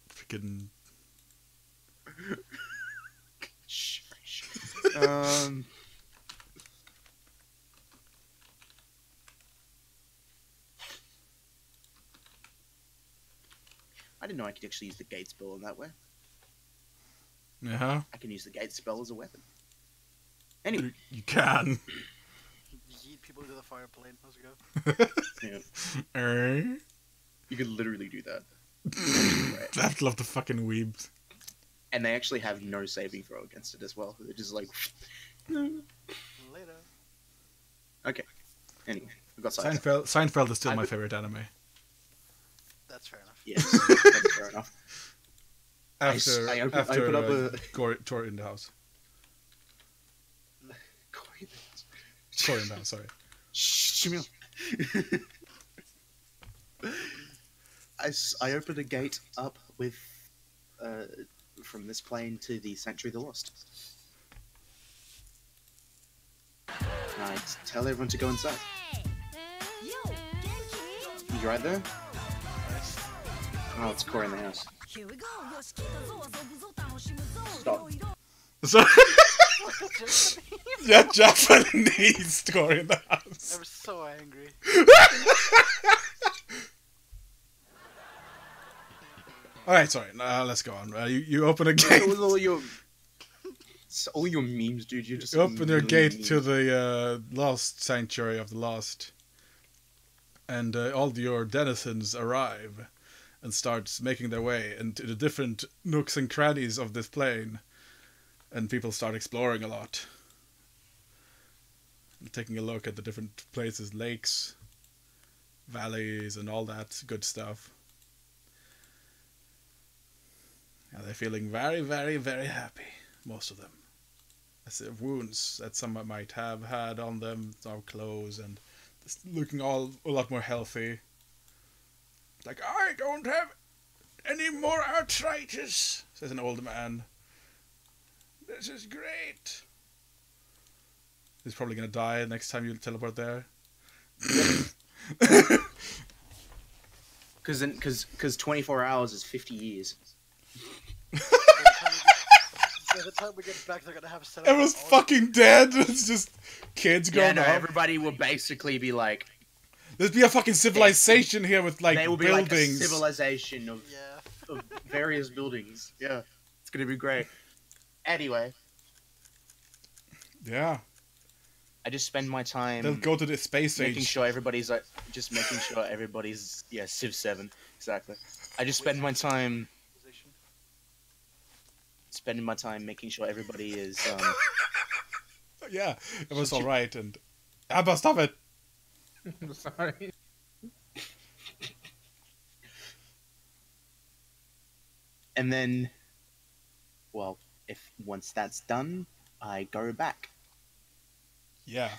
Freaking. Shh. I didn't know I could actually use the gate spell in that way. Yeah. I can use the gate spell as a weapon. Anyway, You can. Yeet people to the fire plane. Let's go. yeah, you could literally do that. I'd love the fucking weebs. And they actually have no saving throw against it as well. They're just like. Later. Okay. Anyway, we've got sidetracked. Seinfeld is still my favorite anime. That's fair enough. Yes, that's fair enough. After I open up a Tor in the house. Tor in the house, sorry. Shh, Jamil. I opened a gate up with from this plane to the Sanctuary of the Lost. I tell everyone to go inside. You right there? Oh, it's Core in the house. Stop. So, yeah, Japanese Tor in the house. I was so angry. Alright, sorry. Let's go on. You open a gate. It was all your memes, dude. You just You open your gate memes. to the Lost Sanctuary of the Lost. And all your denizens arrive and start making their way into the different nooks and crannies of this plane. And people start exploring a lot. Taking a look at the different places, lakes, valleys, and all that good stuff. And they're feeling very, very, very happy, most of them. As the wounds that some might have had on them are closed and just looking a lot more healthy. Like, I don't have any more arthritis, says an old man. This is great. He's probably gonna die next time you teleport there. Because 24 hours is 50 years. By the time we get back, they're gonna have set up. Everyone's fucking dead. It's just kids Yeah, growing no, up. everybody will basically be like. There'd be a fucking civilization here with like They will be buildings. like a civilization of Yeah. various buildings. Yeah, it's gonna be great. Anyway, Yeah, I just spend my time they'll go to the space making age. sure everybody's yeah, Civ 7 exactly. I just spend my time making sure everybody is Yeah, it was all right. And Abba, stop it. Sorry. and then, well, if once that's done, I go back. Yeah.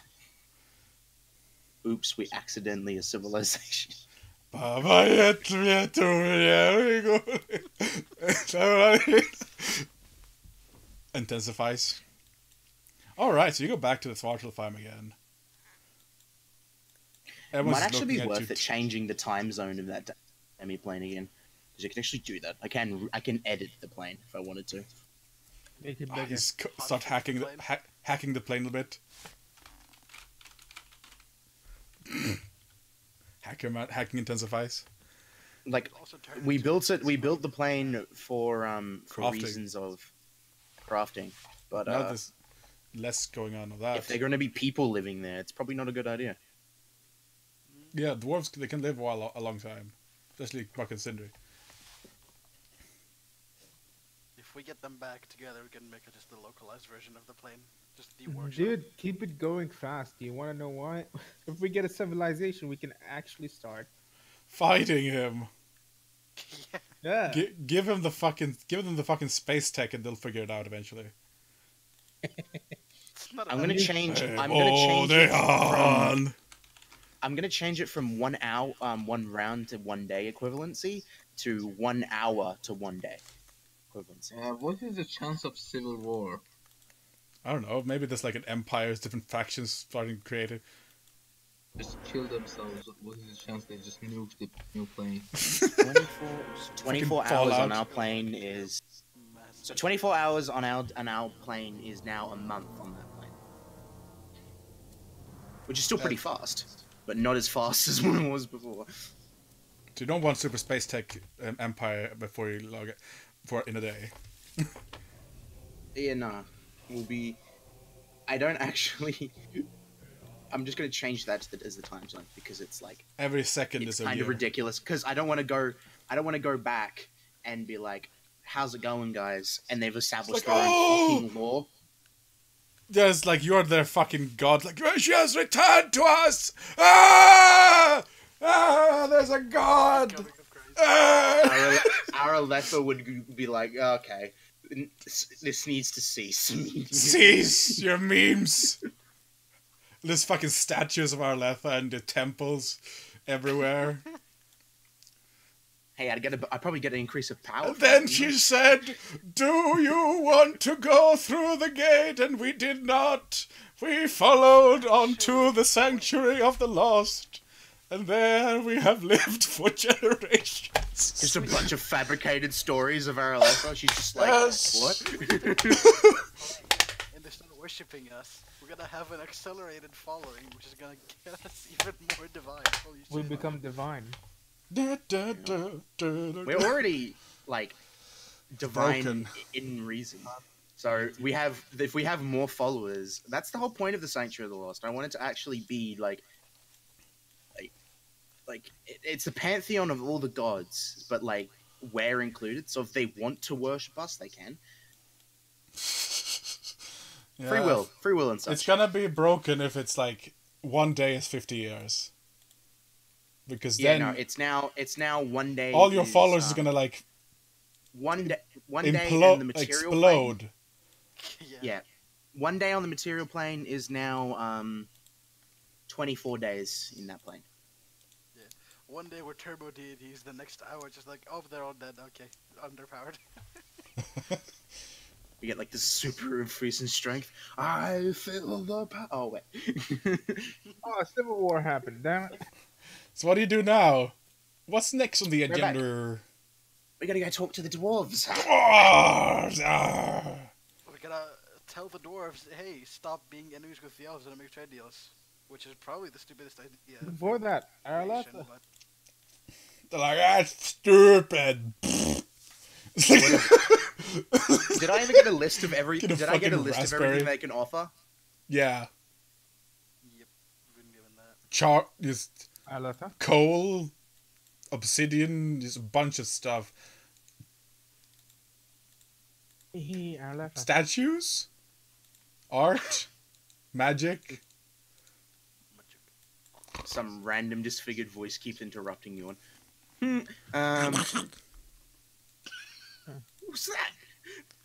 Oops, we accidentally a civilization. Baba, intensifies. Alright, so you go back to the throttle farm again. It Everyone's might actually be looking at worth you it changing the time zone of that Emmy plane again. Because you can actually do that. I can edit the plane if I wanted to. Make it Oh, bigger. just start hacking the plane a bit. Hacking intensifies. Like Also turn we into- built the plane for Crafting. reasons of crafting. But Now there's less going on of that. if they're going to be people living there, it's probably not a good idea. Yeah, dwarves, they can live a long time. Especially Buck and Sindri. If we get them back together, we can make it just the localized version of the plane. Just the workshop. Dude, keep it going fast. Do you want to know why? If we get a civilization, we can actually start. Fighting him. Yeah. Yeah. Give them the fucking space tech, and they'll figure it out eventually. It's not I'm about gonna you- change. Hey, I'm gonna change they it from. on. I'm gonna change it from 1 hour, 1 round to 1 day equivalency to 1 hour to 1 day equivalency. What is the chance of civil war? I don't know. Maybe there's like an empire's different factions starting to create it. Just kill themselves. What is the chance they just nuke the new plane? 24 hours Fallout. on our plane is massive. so 24 hours on our plane is now a month on that plane, which is still pretty fast, but not as fast as one was before. So you don't want super space tech empire before you log it for in a day. Yeah, nah, will be. I don't actually. I'm just gonna change that as the time zone because it's like Every second it's is a kind year. of ridiculous. Because I don't want to go. I don't want to go back and be like, "How's it going, guys?" And they've established like, their "Oh!" own fucking law. There's like you're their fucking god. Like she has returned to us. Ah! Ah! There's a god. Coming of Christ. Ah! Our Aleppo would be like, "Okay, this needs to cease." Cease your memes. There's fucking statues of Arletha and the temples everywhere. Hey, I'd probably get an increase of power. And then she said, "Do you want to go through the gate?" And we did not. We followed onto the sanctuary of the lost. And there we have lived for generations. Just a bunch of fabricated stories of our Aleppo. She's just like, Yes. what? And they start worshipping us. We're gonna have an accelerated following, which is gonna get us even more divine. Holy We shit. become divine. Da, da, da, da, da. We're already like divine Broken. in reason. So if we have more followers, that's the whole point of the Sanctuary of the Lost. I want it to actually be it's a pantheon of all the gods, but like we're included. So if they want to worship us, they can. Yeah. Free will and such. It's gonna be broken if it's like 1 day is 50 years. Because Yeah, then no, it's now 1 day. all your followers is gonna like one day on the material plane. explode. Yeah, 1 day on the material plane is now 24 days in that plane. One day we're turbo deities, the next hour just like, oh, they're all dead. Okay, underpowered. We get like this super increase in strength. I feel the power. Oh wait. Oh, a civil war happened. Damn it. So what do you do now? What's next on the We're back. agenda? We gotta go talk to the dwarves. We gotta tell the dwarves, hey, stop being enemies with the elves and make trade deals. Which is probably the stupidest idea. Before that, creation, Arletha. but They're like, that's stupid. Did I ever get a list of every? Get a Did I get a fucking list raspberry. of everything they can offer? Yeah. Yep, we've been given that. Just Arletha. coal, obsidian, just a bunch of stuff. Hey, Arletha. Statues? Art? Magic? Some random disfigured voice keeps interrupting you. What's that?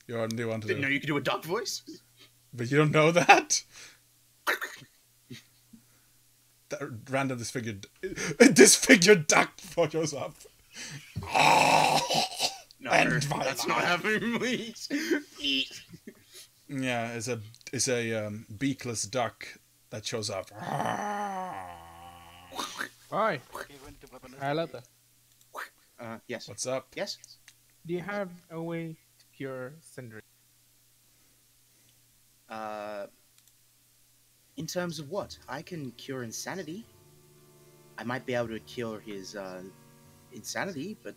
You already want to Didn't know do. you could do a duck voice. But you don't know that? That random disfigured duck photos up. No, End my that's life. not happening, please. Yeah, it's a beakless duck that shows up. Hi, Even to weaponize Arletha. Yes. What's up? Yes. Do you have a way to cure Sindri? In terms of what? I can cure insanity. I might be able to cure his insanity, but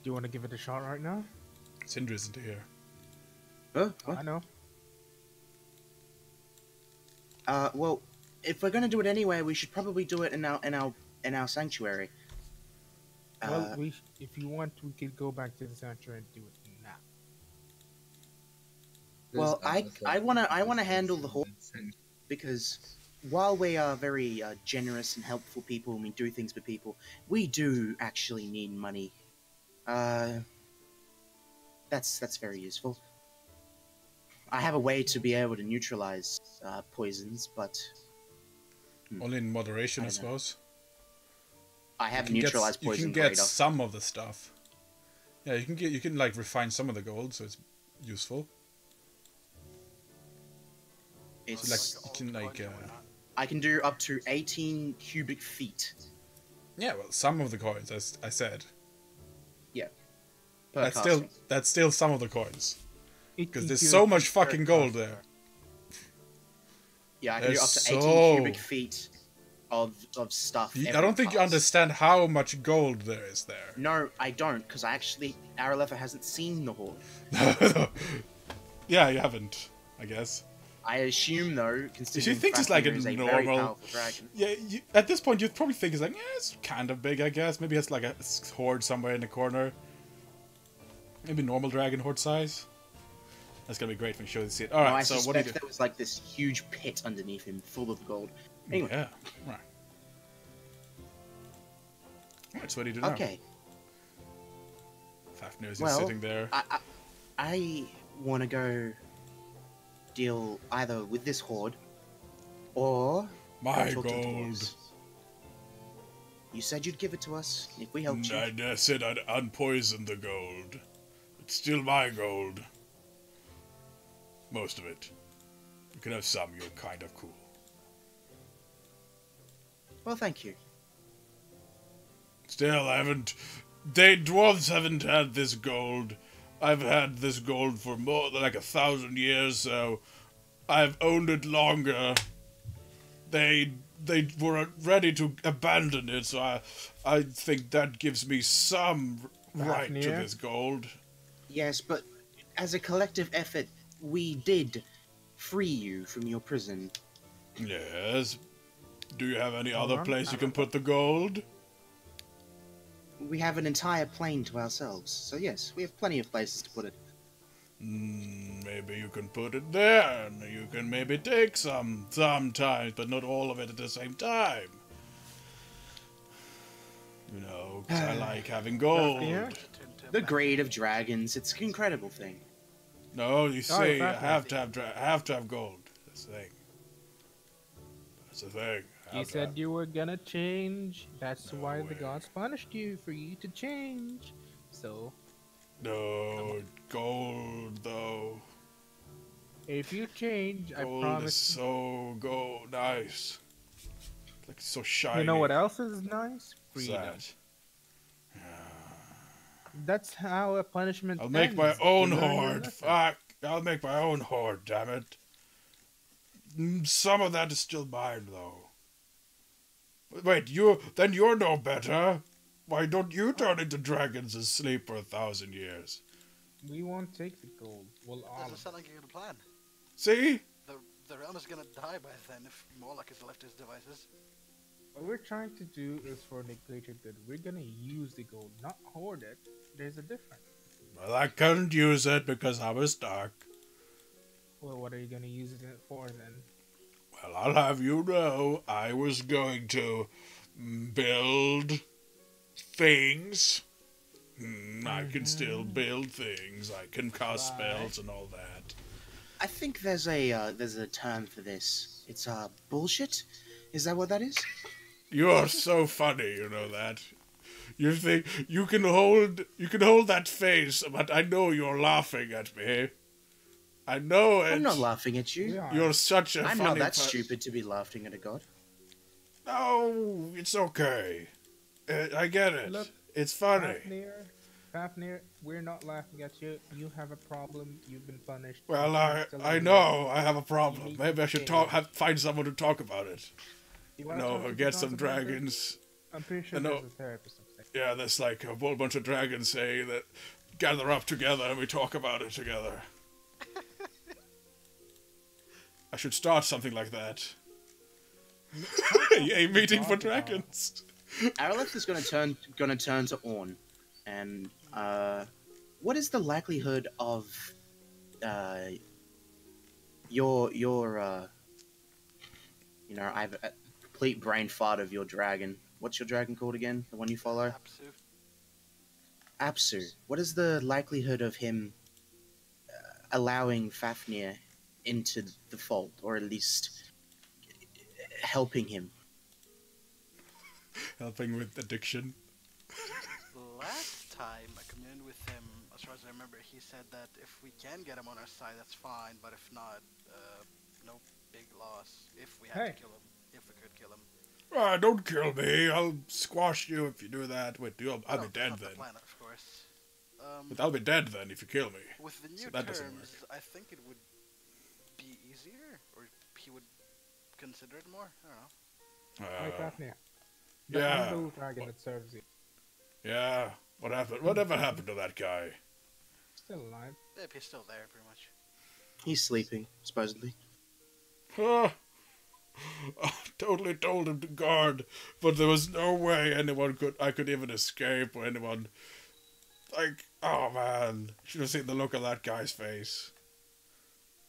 Do you want to give it a shot right now? Sindri isn't here. what? I know. Well, if we're gonna do it anyway, we should probably do it in our sanctuary. Well, if you want, we could go back to the sanctuary and do it now. Well, I wanna handle the whole because while we are very generous and helpful people, and we do things for people, we do actually need money. Uh, that's very useful. I have a way to be able to neutralize poisons, but Only in moderation, I I don't know. suppose. I have You neutralized can poison get greater. some of the stuff. Yeah, you can like refine some of the gold, so it's useful. It's like, all you can, the like, coins and whatnot. I can do up to 18 cubic feet. Yeah, well, some of the coins, as I said. Per That's casting. still some of the coins. Because 18 there's cubic so much feet per fucking gold caster. there. Yeah, I can do There's up to so- 18 cubic feet of stuff. I every don't think you cast. understand how much gold there is there. No, I don't, because Aralefa hasn't seen the horde. Yeah, you haven't, I guess. I assume, though, considering think it's like a Fafnir is very normal- powerful dragon. Yeah, at this point you'd probably think it's like, yeah, it's kind of big, I guess. Maybe it's like a horde somewhere in the corner. Maybe normal dragon horde size. That's gonna be great when you show the it. No, I Alright, so what do you suspect do? there was like this huge pit underneath him full of gold. Anyway, Yeah, right. Alright, so what do you do now? okay. Fafnir is Well, sitting there. I want to go deal either with this horde or My go talk to the gold. dwarves. You said you'd give it to us if we helped you. I said I'd unpoison the gold. It's still my gold. Most of it. You can have some, you're kind of cool. Well, thank you. Still, dwarves haven't had this gold. I've had this gold for more than like 1,000 years, so I've owned it longer. They were ready to abandon it, so I think that gives me some right to Fafnir? this gold. Yes, but as a collective effort, we did free you from your prison. Yes. Do you have any Hold other on, place you I can put the gold? We have an entire plane to ourselves, so yes, we have plenty of places to put it. Maybe you can put it there, and you can maybe take some sometimes, but not all of it at the same time. You know, 'cause I like having gold. Fafnir? The greed of dragons, it's an incredible thing. No, you see, I Fafnir. have to have gold. That's the thing. That's the thing. I You have to said have- you were gonna change. That's No why way. the gods punished you for you to change. So No, gold though. if you change, I Gold is promise. so nice. Like so shiny. You know what else is nice? What's Freedom. that? That's how a punishment. I'll make my ends. own You learn your horde. lesson. Fuck. I'll make my own horde, damn it. Some of that is still mine, though. Wait, then you're no better. Why don't you turn into dragons and sleep for 1,000 years? We won't take the gold. We'll all. Doesn't sound like a good plan. See? The realm is gonna die by then if Morlock is left his devices. What we're trying to do is for the greater good. We're gonna use the gold, not hoard it. There's a difference. Well, I couldn't use it because I was dark. Well, what are you gonna use it for then? Well, I'll have you know, I was going to build things. I can still build things. I can cast spells and all that. I think there's a term for this. It's bullshit. Is that what that is? You're so funny, you know that. You think you can hold that face, but I know you're laughing at me. I know it. I'm not laughing at We you. are. You're such a I'm funny not that per- stupid to be laughing at a god. No, it's okay. I get it. Look, It's funny. Fafnir, we're not laughing at you. You have a problem. You've been punished. Well, You can't I celebrate. know I have a problem. need Maybe I to should change. find someone to talk about it. You wanna talk No, to the get gods some about this? dragons. I'm pretty sure I know. there's a therapist upstairs. Yeah, there's like a whole bunch of dragons saying that gather up together and we talk about it together. I should start something like that. A meeting for Talk about- dragons. Aralith is gonna turn to Orn, and what is the likelihood of your I've a complete brain fart of your dragon. What's your dragon called again? The one you follow? Apsu. Apsu. What is the likelihood of him allowing Fafnir into the fold, or at least helping him? Helping with addiction. Last time I communed with him, as far as I remember, he said that if we can get him on our side, that's fine, but if not, no big loss. If we had Hey. to kill him. If we could kill him. Ah, don't kill me. I'll squash you if you do that. Wait, I'll be No, dead not the then. plan, of course. But I'll be dead then if you kill me. With the new So that doesn't terms, I think it would be easier, or he would consider it more. I don't know. Hey, Fafnir. The yeah. humble dragon that serves you. Yeah. What happened? Whatever happened to that guy? Still alive. Yep, he's still there, pretty much. He's sleeping, supposedly. I totally told him to guard, but there was no way I could even escape or anyone. Like, oh man, should have seen the look on that guy's face.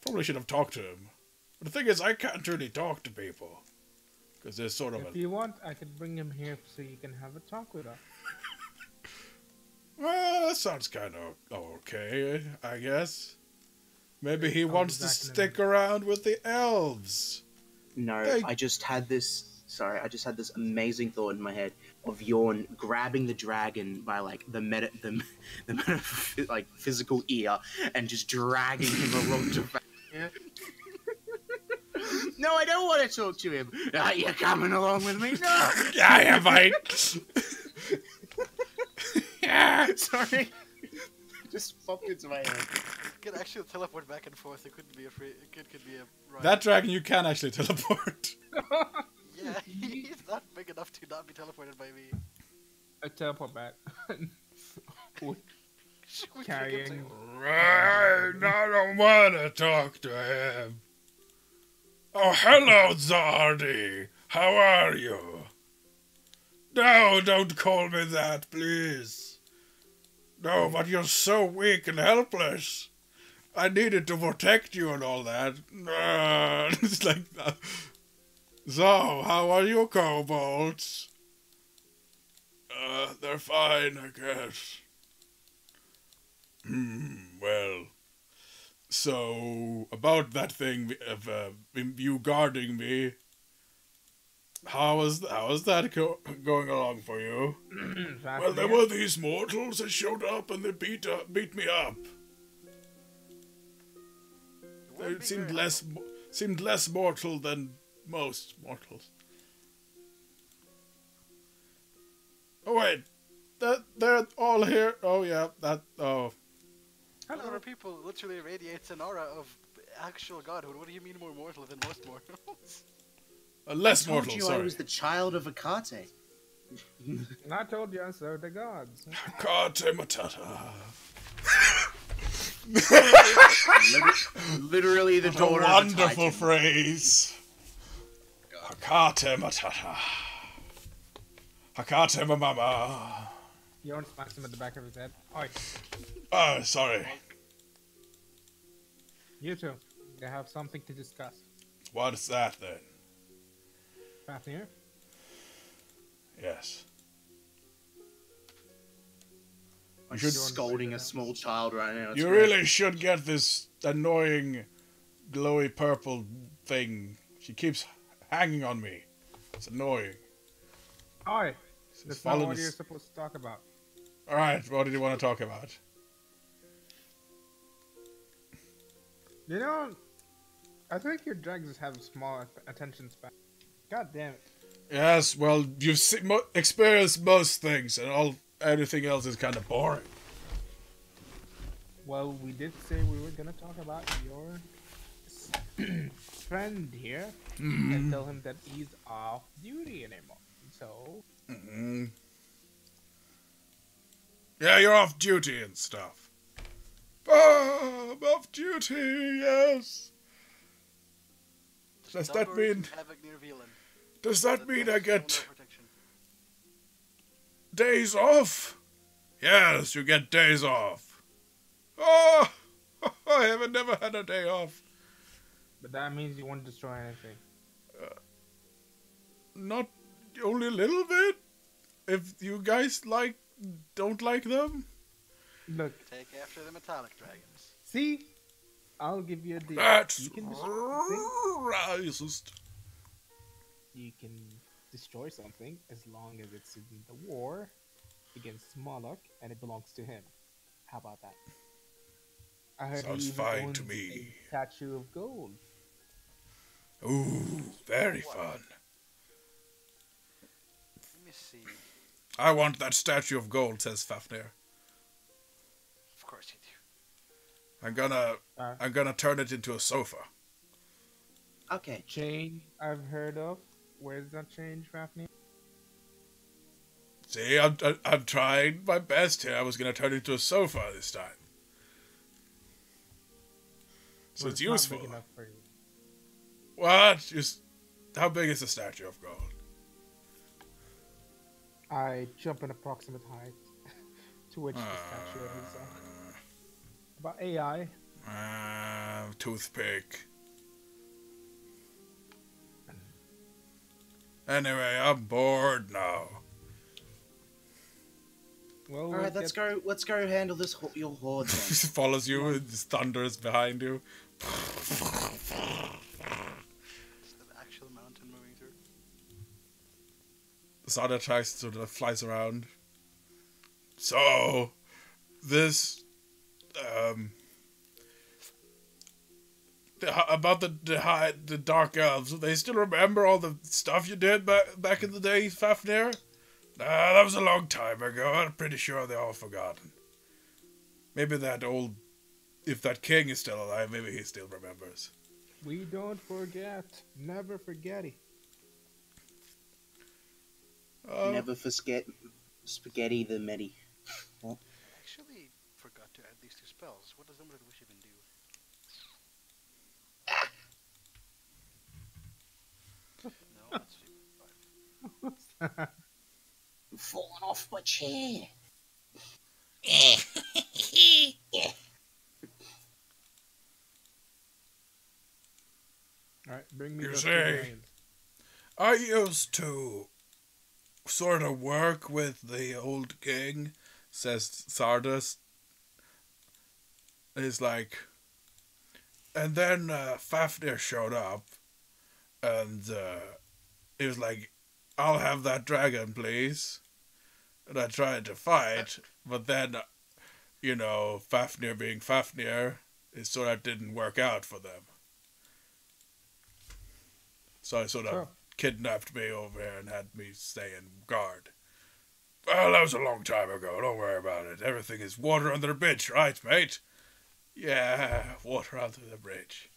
Probably should have talked to him. But the thing is, I can't really talk to people. Because there's sort of If you want, I could bring him here so you can have a talk with us. Well, that sounds kind of okay, I guess. Maybe he wants to exactly. stick around with the elves. No, Hey. I just had this amazing thought in my head of Yorn grabbing the dragon by like like physical ear and just dragging him along to Fafnir. No, I don't want to talk to him. You're coming along with me? No. Yeah, mate. Yeah. Sorry. Just popped into my head. You can actually teleport back and forth. It could be a ride. That dragon you can actually teleport. Yeah, he's not big enough to not be teleported by me. I teleport back. We Carrying- can Right, I don't want to talk to him. Oh, hello, Zardi. How are you? No, don't call me that, please. No, but you're so weak and helpless. I needed to protect you and all that. It's like that. So, how are your kobolds? They're fine, I guess. Well, so about that thing of you guarding me, how is that going along for you? Well, there were these mortals that showed up and they beat me up. They seemed less mortal than most mortals. Oh wait, they're all here. Oh yeah, oh. A lot of people literally radiates an aura of actual godhood. What do you mean more mortal than most mortals? Less I told mortal, you sorry. I was the child of Akate. And I told you so the gods. Kate Matata. Literally the What a daughter of a wonderful titan. phrase. Hakate Matata. Hakate Mama. You don't smash him at the back of his head. Oi, Oh, sorry. you two. They have something to discuss. What is that then? Fafnir? Yes. I'm should- scolding a small child right now. It's You great. really should get this annoying glowy purple thing. She keeps hanging on me. It's annoying. Oi, It's that's not following what us- you're supposed to talk about. Alright, what did you want to talk about? You know, I think your dragons have a small attention span. God damn it. Yes, well, you've experienced most things, and everything else is kind of boring. Well, we did say we were gonna talk about your friend here and tell him that he's off duty anymore. So, Yeah, you're off duty and stuff. Oh, I'm off duty, yes. Does that mean- Havoc near Velan. Does that mean I get Protection. days off? Yes, you get days off. Oh, I haven't never had a day off. but that means you won't destroy anything. not only a little bit. If you guys don't like them, Look, Take after the metallic dragons. see, I'll give you a deal. that's You can destroy something. racist. You can destroy something as long as it's in the war against Moloch and it belongs to him. How about that? I heard Sounds he even fine to owns me. a statue of gold. Ooh, very fun. Let me see. I want that statue of gold, says Fafnir. Of course you do. I'm gonna turn it into a sofa. Okay. Chain I've heard of. Where's that change, Fafnir? See, I'm trying my best here. I was gonna turn it into a sofa this time. So Well, it's not useful. big enough for you. What? Just how big is the statue of gold? I jump an approximate height to which the statue is. About AI. Toothpick. Anyway, I'm bored now. Well, All right, let's go. Let's go handle this. Your horde. He Then. follows you with his thunders behind you. It's the actual mountain moving through. Sada tries to flies around. So, this about the dark elves. They still remember all the stuff you did back in the day, Fafnir? That was a long time ago. I'm pretty sure they're all forgotten. Maybe if that king is still alive, maybe he still remembers. We don't forget. Never forget it. Never forget spaghetti the medi. I actually forgot to add these two spells. What does Emerald Wish even do? No, that's fine. What's that? Falling off my chair. Alright, bring me You those see? two dragons. I used to sort of work with the old king, says Sardus. He's like, and then Fafnir showed up, and he was like, I'll have that dragon, please. And I tried to fight, but then, Fafnir being Fafnir, it sort of didn't work out for them. So he sort of kidnapped me over here and had me stay in guard. Well, that was a long time ago. Don't worry about it. Everything is water under the bridge, right, mate? Yeah, water under the bridge.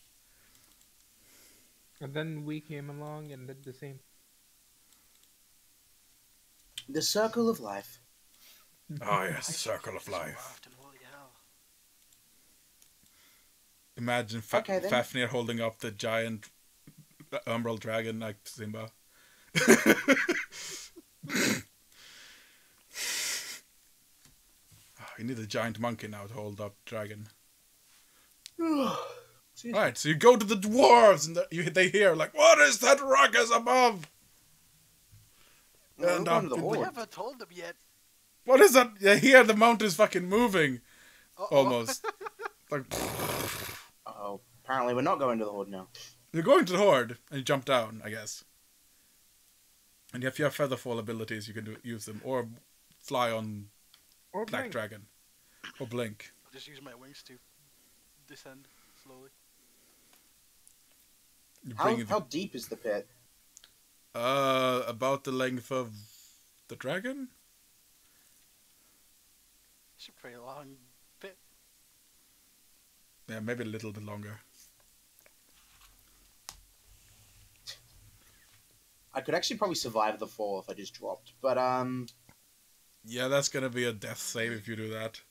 And then we came along and did the same. The circle of life. Oh, yes, the circle of life. Often, holy hell. Imagine Okay, then. Fafnir holding up the giant emerald dragon like Simba. You need a giant monkey now to hold up dragon. Right, so you go to the dwarves and they hear like, what is that ruckus above? We're And going to the We horde. haven't told them yet. what is that? They hear the mountain's fucking moving. Uh-oh. Almost. Like, Oh, apparently we're not going to the horde now. you're going to the horde and you jump down, I guess. And if you have featherfall abilities, you can use them. Or fly on Or Black blink. Dragon. Or blink. I'll just use my wings to descend slowly. You bring How deep is the pit? about the length of the dragon? It's a pretty long bit. Yeah, maybe a little bit longer. I could actually probably survive the fall if I just dropped, but Yeah, that's gonna be a death save if you do that.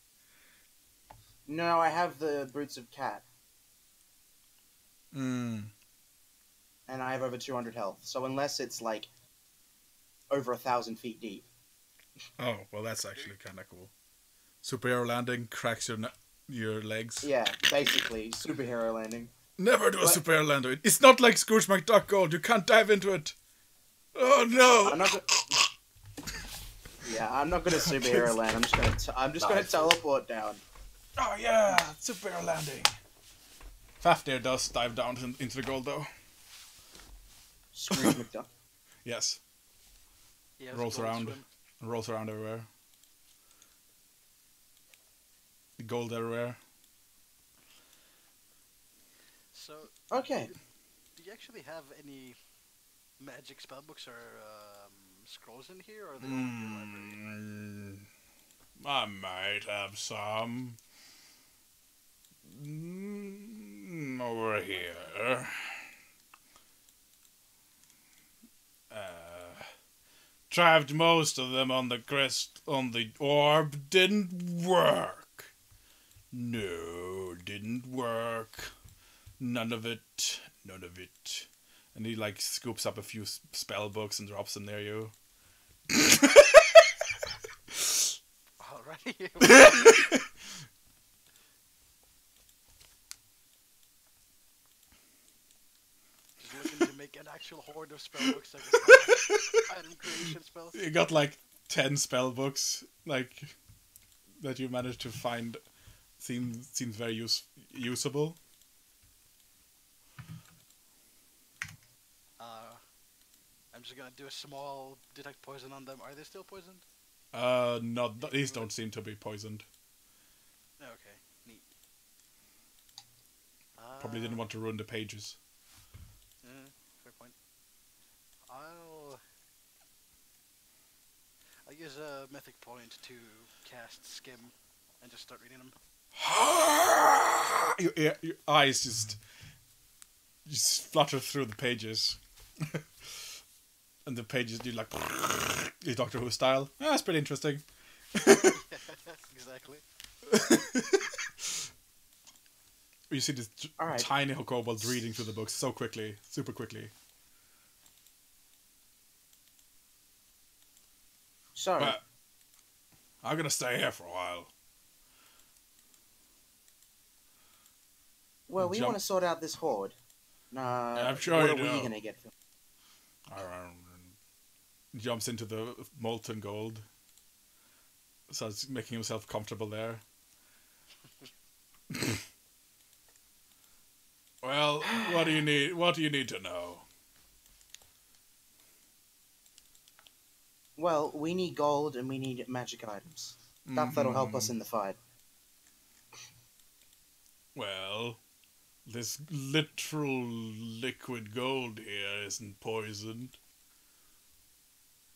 no, I have the boots of cat, Hmm. and I have over 200 health. So unless it's like over 1,000 feet deep, Oh, well, that's actually kind of cool. Superhero landing cracks your legs. yeah, basically superhero landing. Never do a What? superhero landing. It's not like Scrooge McDuck Gold. You can't dive into it. Oh no! I'm not. Yeah, I'm not gonna superhero land. I'm just gonna teleport down. Oh yeah, superhero landing. Fafnir does dive down into the gold though. Scrooge McDuck. Yes, He has rolls gold around, swim. rolls around everywhere. The gold everywhere. So, Okay. do you actually have any magic spellbooks or scrolls in here, or are they all in your library? I might have some. Over here. Tried most of them on the crest on the orb. Didn't work. No, didn't work. None of it. None of it. And he like scoops up a few spell books and drops them near you. Alrighty. Just looking to make an actual horde of spellbooks that can have item creation spells. You got like 10 spell books like that you managed to find. Seems very usable. I'm just gonna do a small detect poison on them. Are they still poisoned? Not these don't seem to be poisoned. Okay, neat. Probably didn't want to ruin the pages. Fair point. I'll use a mythic point to cast skim and just start reading them. Your eyes just flutter through the pages. And the pages do like Doctor Who style. That's pretty interesting. Exactly. You see this tiny kobold reading through the books so quickly, super quickly. Sorry. But I'm gonna stay here for a while. Well, we want to sort out this horde. Nah, I'm sure what you are we do. gonna get from? Jumps into the molten gold. Starts making himself comfortable there. Well, what do you need? What do you need to know? Well, we need gold and we need magic items. Stuff that'll help us in the fight. Well, this literal liquid gold here isn't poisoned.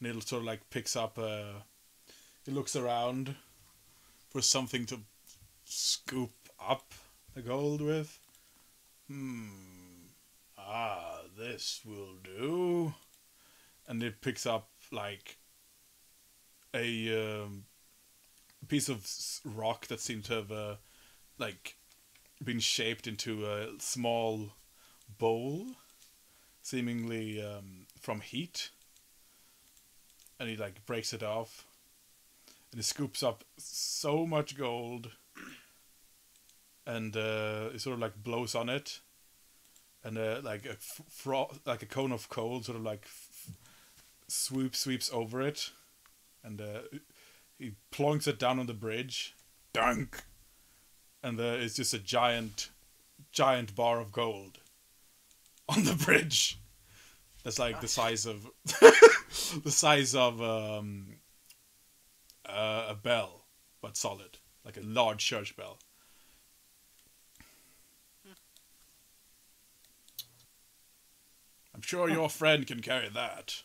And it'll sort of like picks up it looks around for something to scoop up the gold with. This will do. And it picks up like a piece of rock that seemed to have like been shaped into a small bowl, seemingly from heat. And he like breaks it off, and he scoops up so much gold, and he sort of like blows on it, and like like a cone of cold sort of like sweeps over it, and he plonks it down on the bridge, dunk, and it's just a giant bar of gold on the bridge. That's like the size of a bell, but solid, like a large church bell. I'm sure your friend can carry that.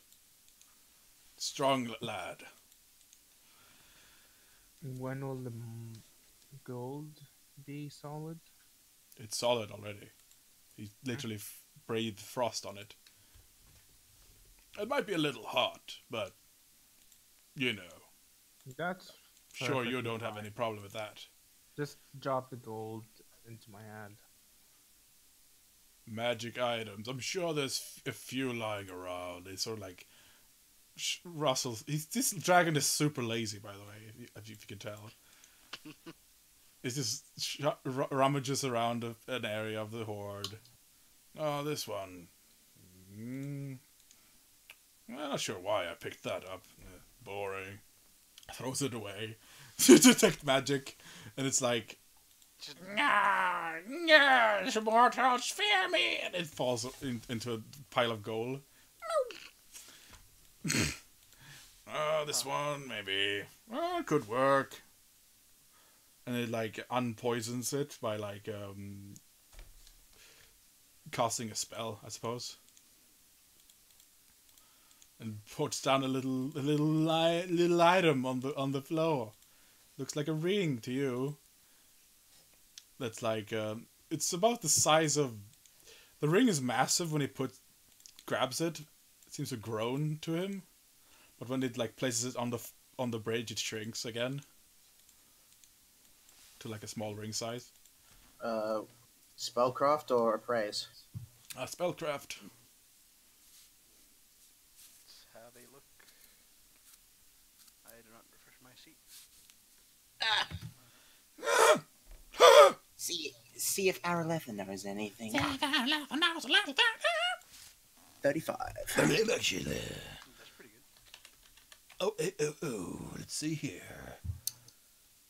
Strong lad. When will the gold be solid? It's solid already. He literally breathed frost on it. It might be a little hot, but you know. That's Sure, you perfectly don't have fine. any problem with that. Just drop the gold into my hand. Magic items. I'm sure there's a few lying around. It's sort of like rustles. This dragon is super lazy, by the way, if you can tell. It's just rummages around an area of the horde. Oh, this one. Well, I'm not sure why I picked that up. Boring. Throws it away. To detect magic. And it's like, yes, mortals fear me! And it falls into a pile of gold. This one, maybe. It could work. And it, like, unpoisons it by, like, casting a spell, I suppose. And puts down a little item on the floor. Looks like a ring to you. That's like, it's about the size of... The ring is massive when he grabs it. It seems to groan to him. But when it, like, places it on the bridge, it shrinks again. To, like, a small ring size. Spellcraft or appraise? Spellcraft. Let's have a look. I do not refresh my sheet. See if Araleth knows anything. 35. Actually. That's pretty good. Oh, let's see here.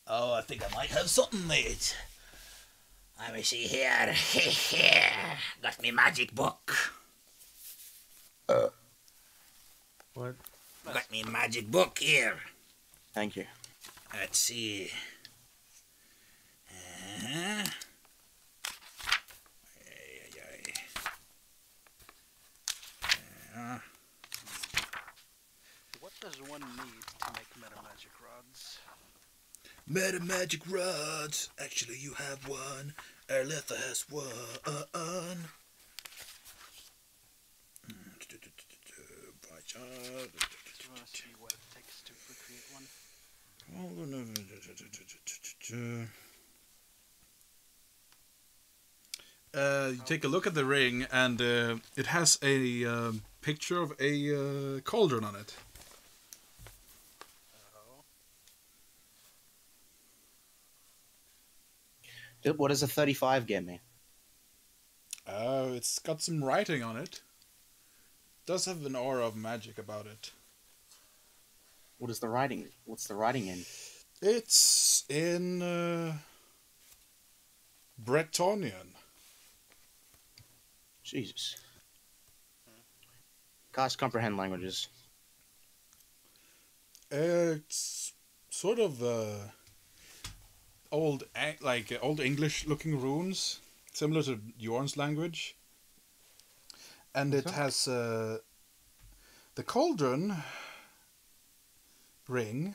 Oh, I think I might have something, mate. Let me see here. Got me magic book. What? Got me magic book here. Thank you. Let's see. What does one need to make meta magic rods? Meta magic rods. Actually, you have one. Erletha has one. Do you want to see what it takes to recreate one? You take a look at the ring, and it has a picture of a cauldron on it. What does a 35 get me? It's got some writing on it. Does have an aura of magic about it. What is the writing? What's the writing in? It's in Bretonnian. Jesus. Cast comprehend languages. It's sort of old English looking runes, similar to Yorn's language. And it has the cauldron ring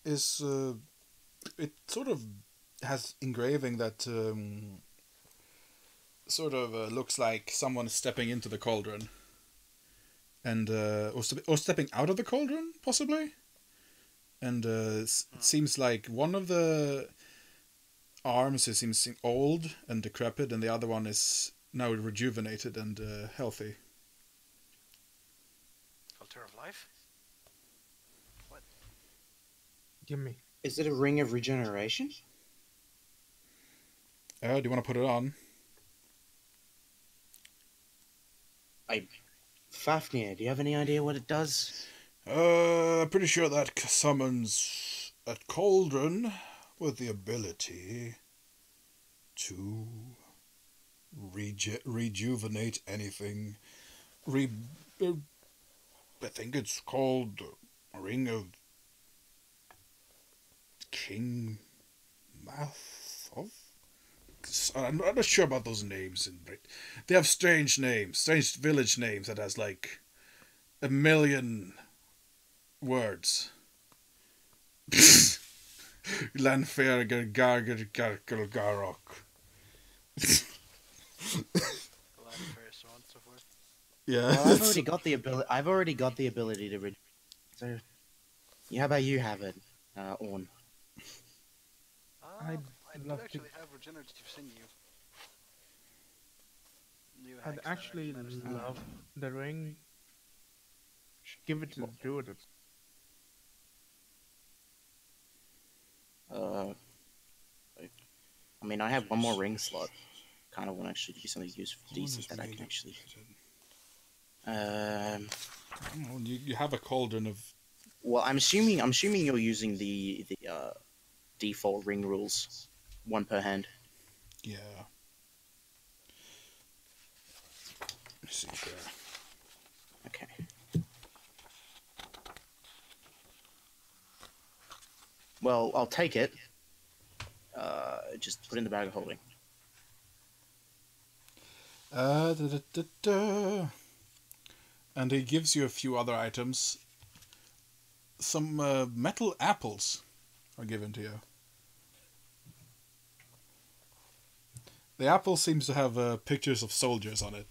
is it sort of has engraving that sort of looks like someone stepping into the cauldron and or stepping out of the cauldron possibly. And it seems like one of the arms seems old and decrepit, and the other one is now rejuvenated and healthy. Altar of life? What? Give me. Is it a ring of regeneration? Do you want to put it on? Fafnir, do you have any idea what it does? Pretty sure that summons a cauldron with the ability to rejuvenate anything. I think it's called a Ring of King Mathov. I'm not sure about those names in Brit. They have strange names, strange village names that has like a million words. Lanfair Gargargargarok. So on and so forth. Yeah. Well, I've already got the ability to so how about you have it, Orn? I'd I do love to- actually have regenerative sinew. New I'd hacks that actually managed to- love the ring. Give it to the druid. I mean, I have one more ring slot. Kind of want to actually do something useful, decent that I can actually. then. Oh, you have a cauldron of... Well, I'm assuming you're using the default ring rules, one per hand. Yeah. Let's see here. Okay. Well, I'll take it. Just put it in the bag of holding. Da, da, da, da. And he gives you a few other items. Some metal apples are given to you. The apple seems to have pictures of soldiers on it.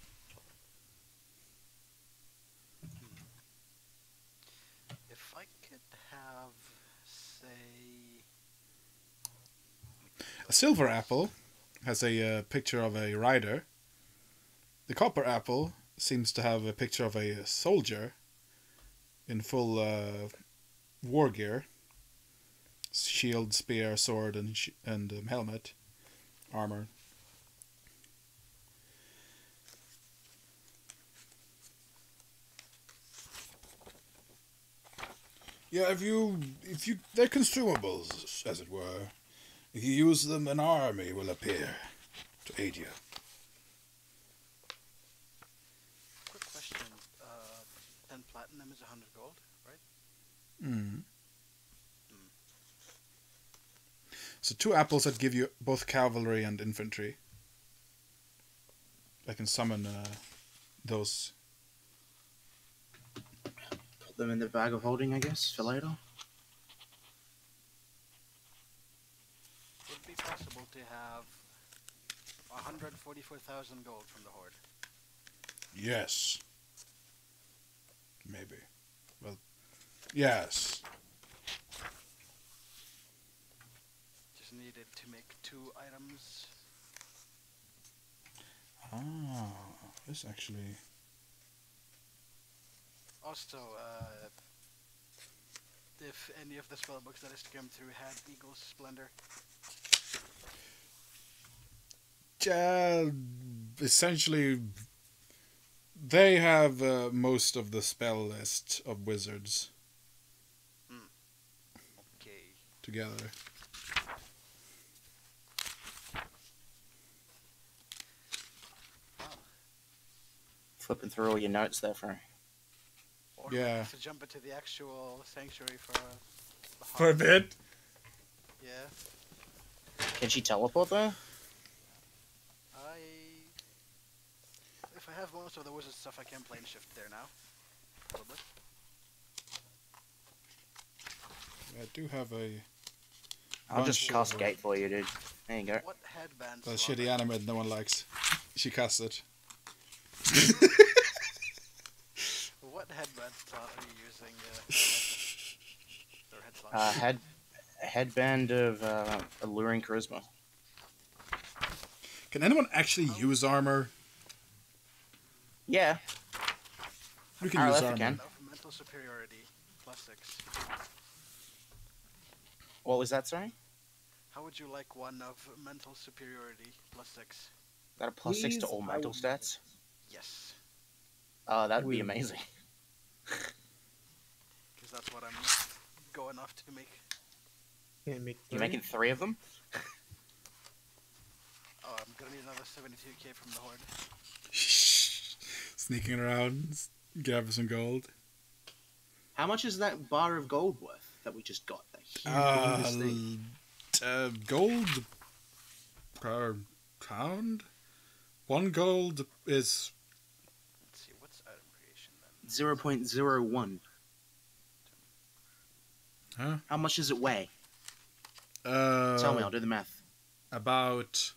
If I could have, say, A silver apple has a picture of a rider. The copper apple seems to have a picture of a soldier in full war gear. Shield, spear, sword, and helmet. Armor. Yeah, if you they're consumables, as it were. If you use them, an army will appear to aid you. quick question. 10 platinum is 100 gold, right? So 2 apples that give you both cavalry and infantry. I can summon those. Put them in the bag of holding, I guess, for later. Would it be possible to have 144,000 gold from the Horde? Yes. Maybe. Well, yes. Just needed to make 2 items. Ah, this actually... Also, if any of the spellbooks that has come through had Eagle's Splendor. Essentially, they have most of the spell list of wizards Okay. together. Flipping through all your notes there, Frank. Or Yeah. to jump into the actual sanctuary for the For a heart. bit? Yeah. Can she teleport there? If I have most of the wizard stuff, I can plane shift there now. Probably. I do have a... I'll just bunch cast of, gate for you, dude. There you go. What headbands? That slot shitty are- anime no one likes. She casts it. What headband slot are you using? Or head slot? Headband of alluring charisma. Can anyone actually use armor? Yeah. We can Alright, use if you armor. can. Of mental superiority, +6. What was that, sorry? How would you like one of mental superiority, +6? Got a +6 to Please, all I mental would- stats? Yes, That'd be Wait. amazing. because that's what I'm going off to make. Can't make You're making 3 of them? Oh, I'm gonna need another 72k from the Horde. Sneaking around, grab some gold. How much is that bar of gold worth that we just got? That humongous thing. Gold per pound? 1 gold is... Let's see, what's item creation then? 0.01. Huh? How much does it weigh? Tell me, I'll do the math. About...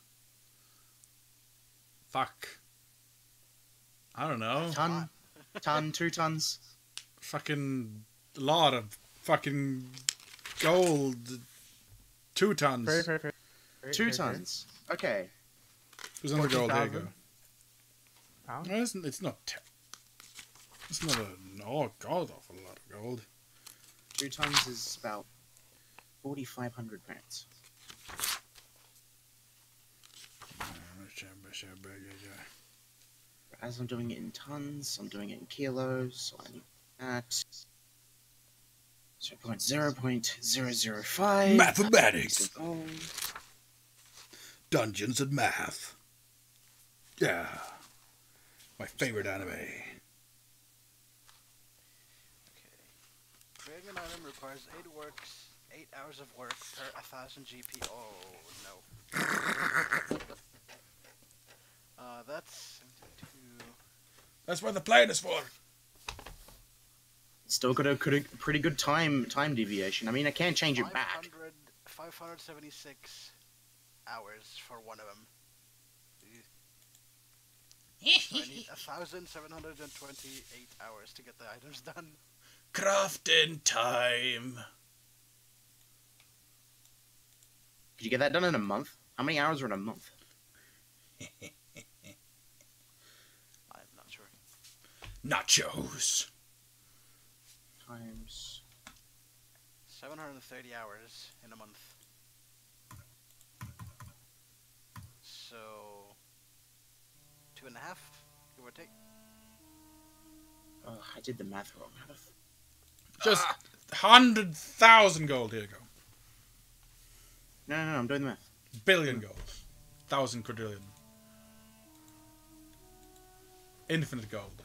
Fuck. I don't know. Ton, 2 tons. Fucking lot of fucking gold. 2 tons. Fair. 2 tons. Okay. Who's on the gold? There you go. 14,000 pounds? No, it's not... It's not a... Oh, god, awful lot of gold. 2 tons is about 4,500 pounds. As I'm doing it in tons, I'm doing it in kilos, so I need that. So 0.005. Mathematics! Gold. Dungeons and math. Yeah. My favorite anime. Okay. Creating an item requires 8 hours of work per 1000 GP. Oh no. That's 72. That's what the plane is for. Still got a pretty good time deviation. I mean, I can't change it back. 576 hours for one of them. So I need 1,728 hours to get the items done. Crafting time. Could you get that done in a month? How many hours are in a month? I'm not sure. Nachos. Times 730 hours in a month. So 2.5, give or take. Oh, I did the math wrong. Just 100,000 gold. Here you go. No, I'm doing the math. Billion gold. 1,000 quadrillion. Infinite gold.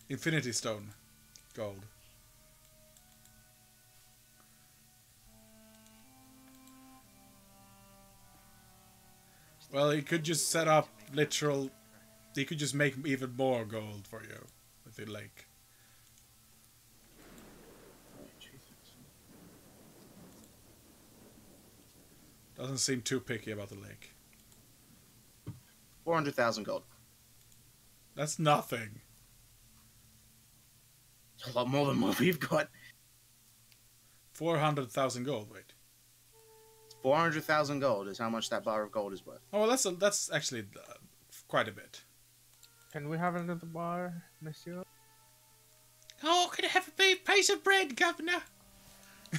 Infinity stone. Gold. Well, he could just set up literal... He could just make even more gold for you with the lake. Doesn't seem too picky about the lake. 400,000 gold. That's nothing. A lot more than what we've got. 400,000 gold, wait. 400,000 gold is how much that bar of gold is worth. Oh, well, that's actually quite a bit. Can we have another bar, monsieur? Oh, can I have a big piece of bread, Governor?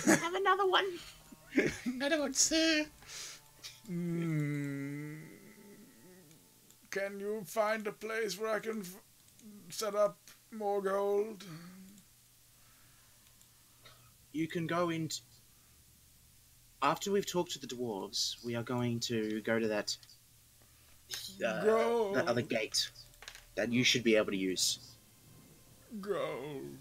Have another one. Another one, sir. Can you find a place where I can set up more gold? You can go in. After we've talked to the dwarves, we are going to go to that Gold. that other gate that you should be able to use. Gold.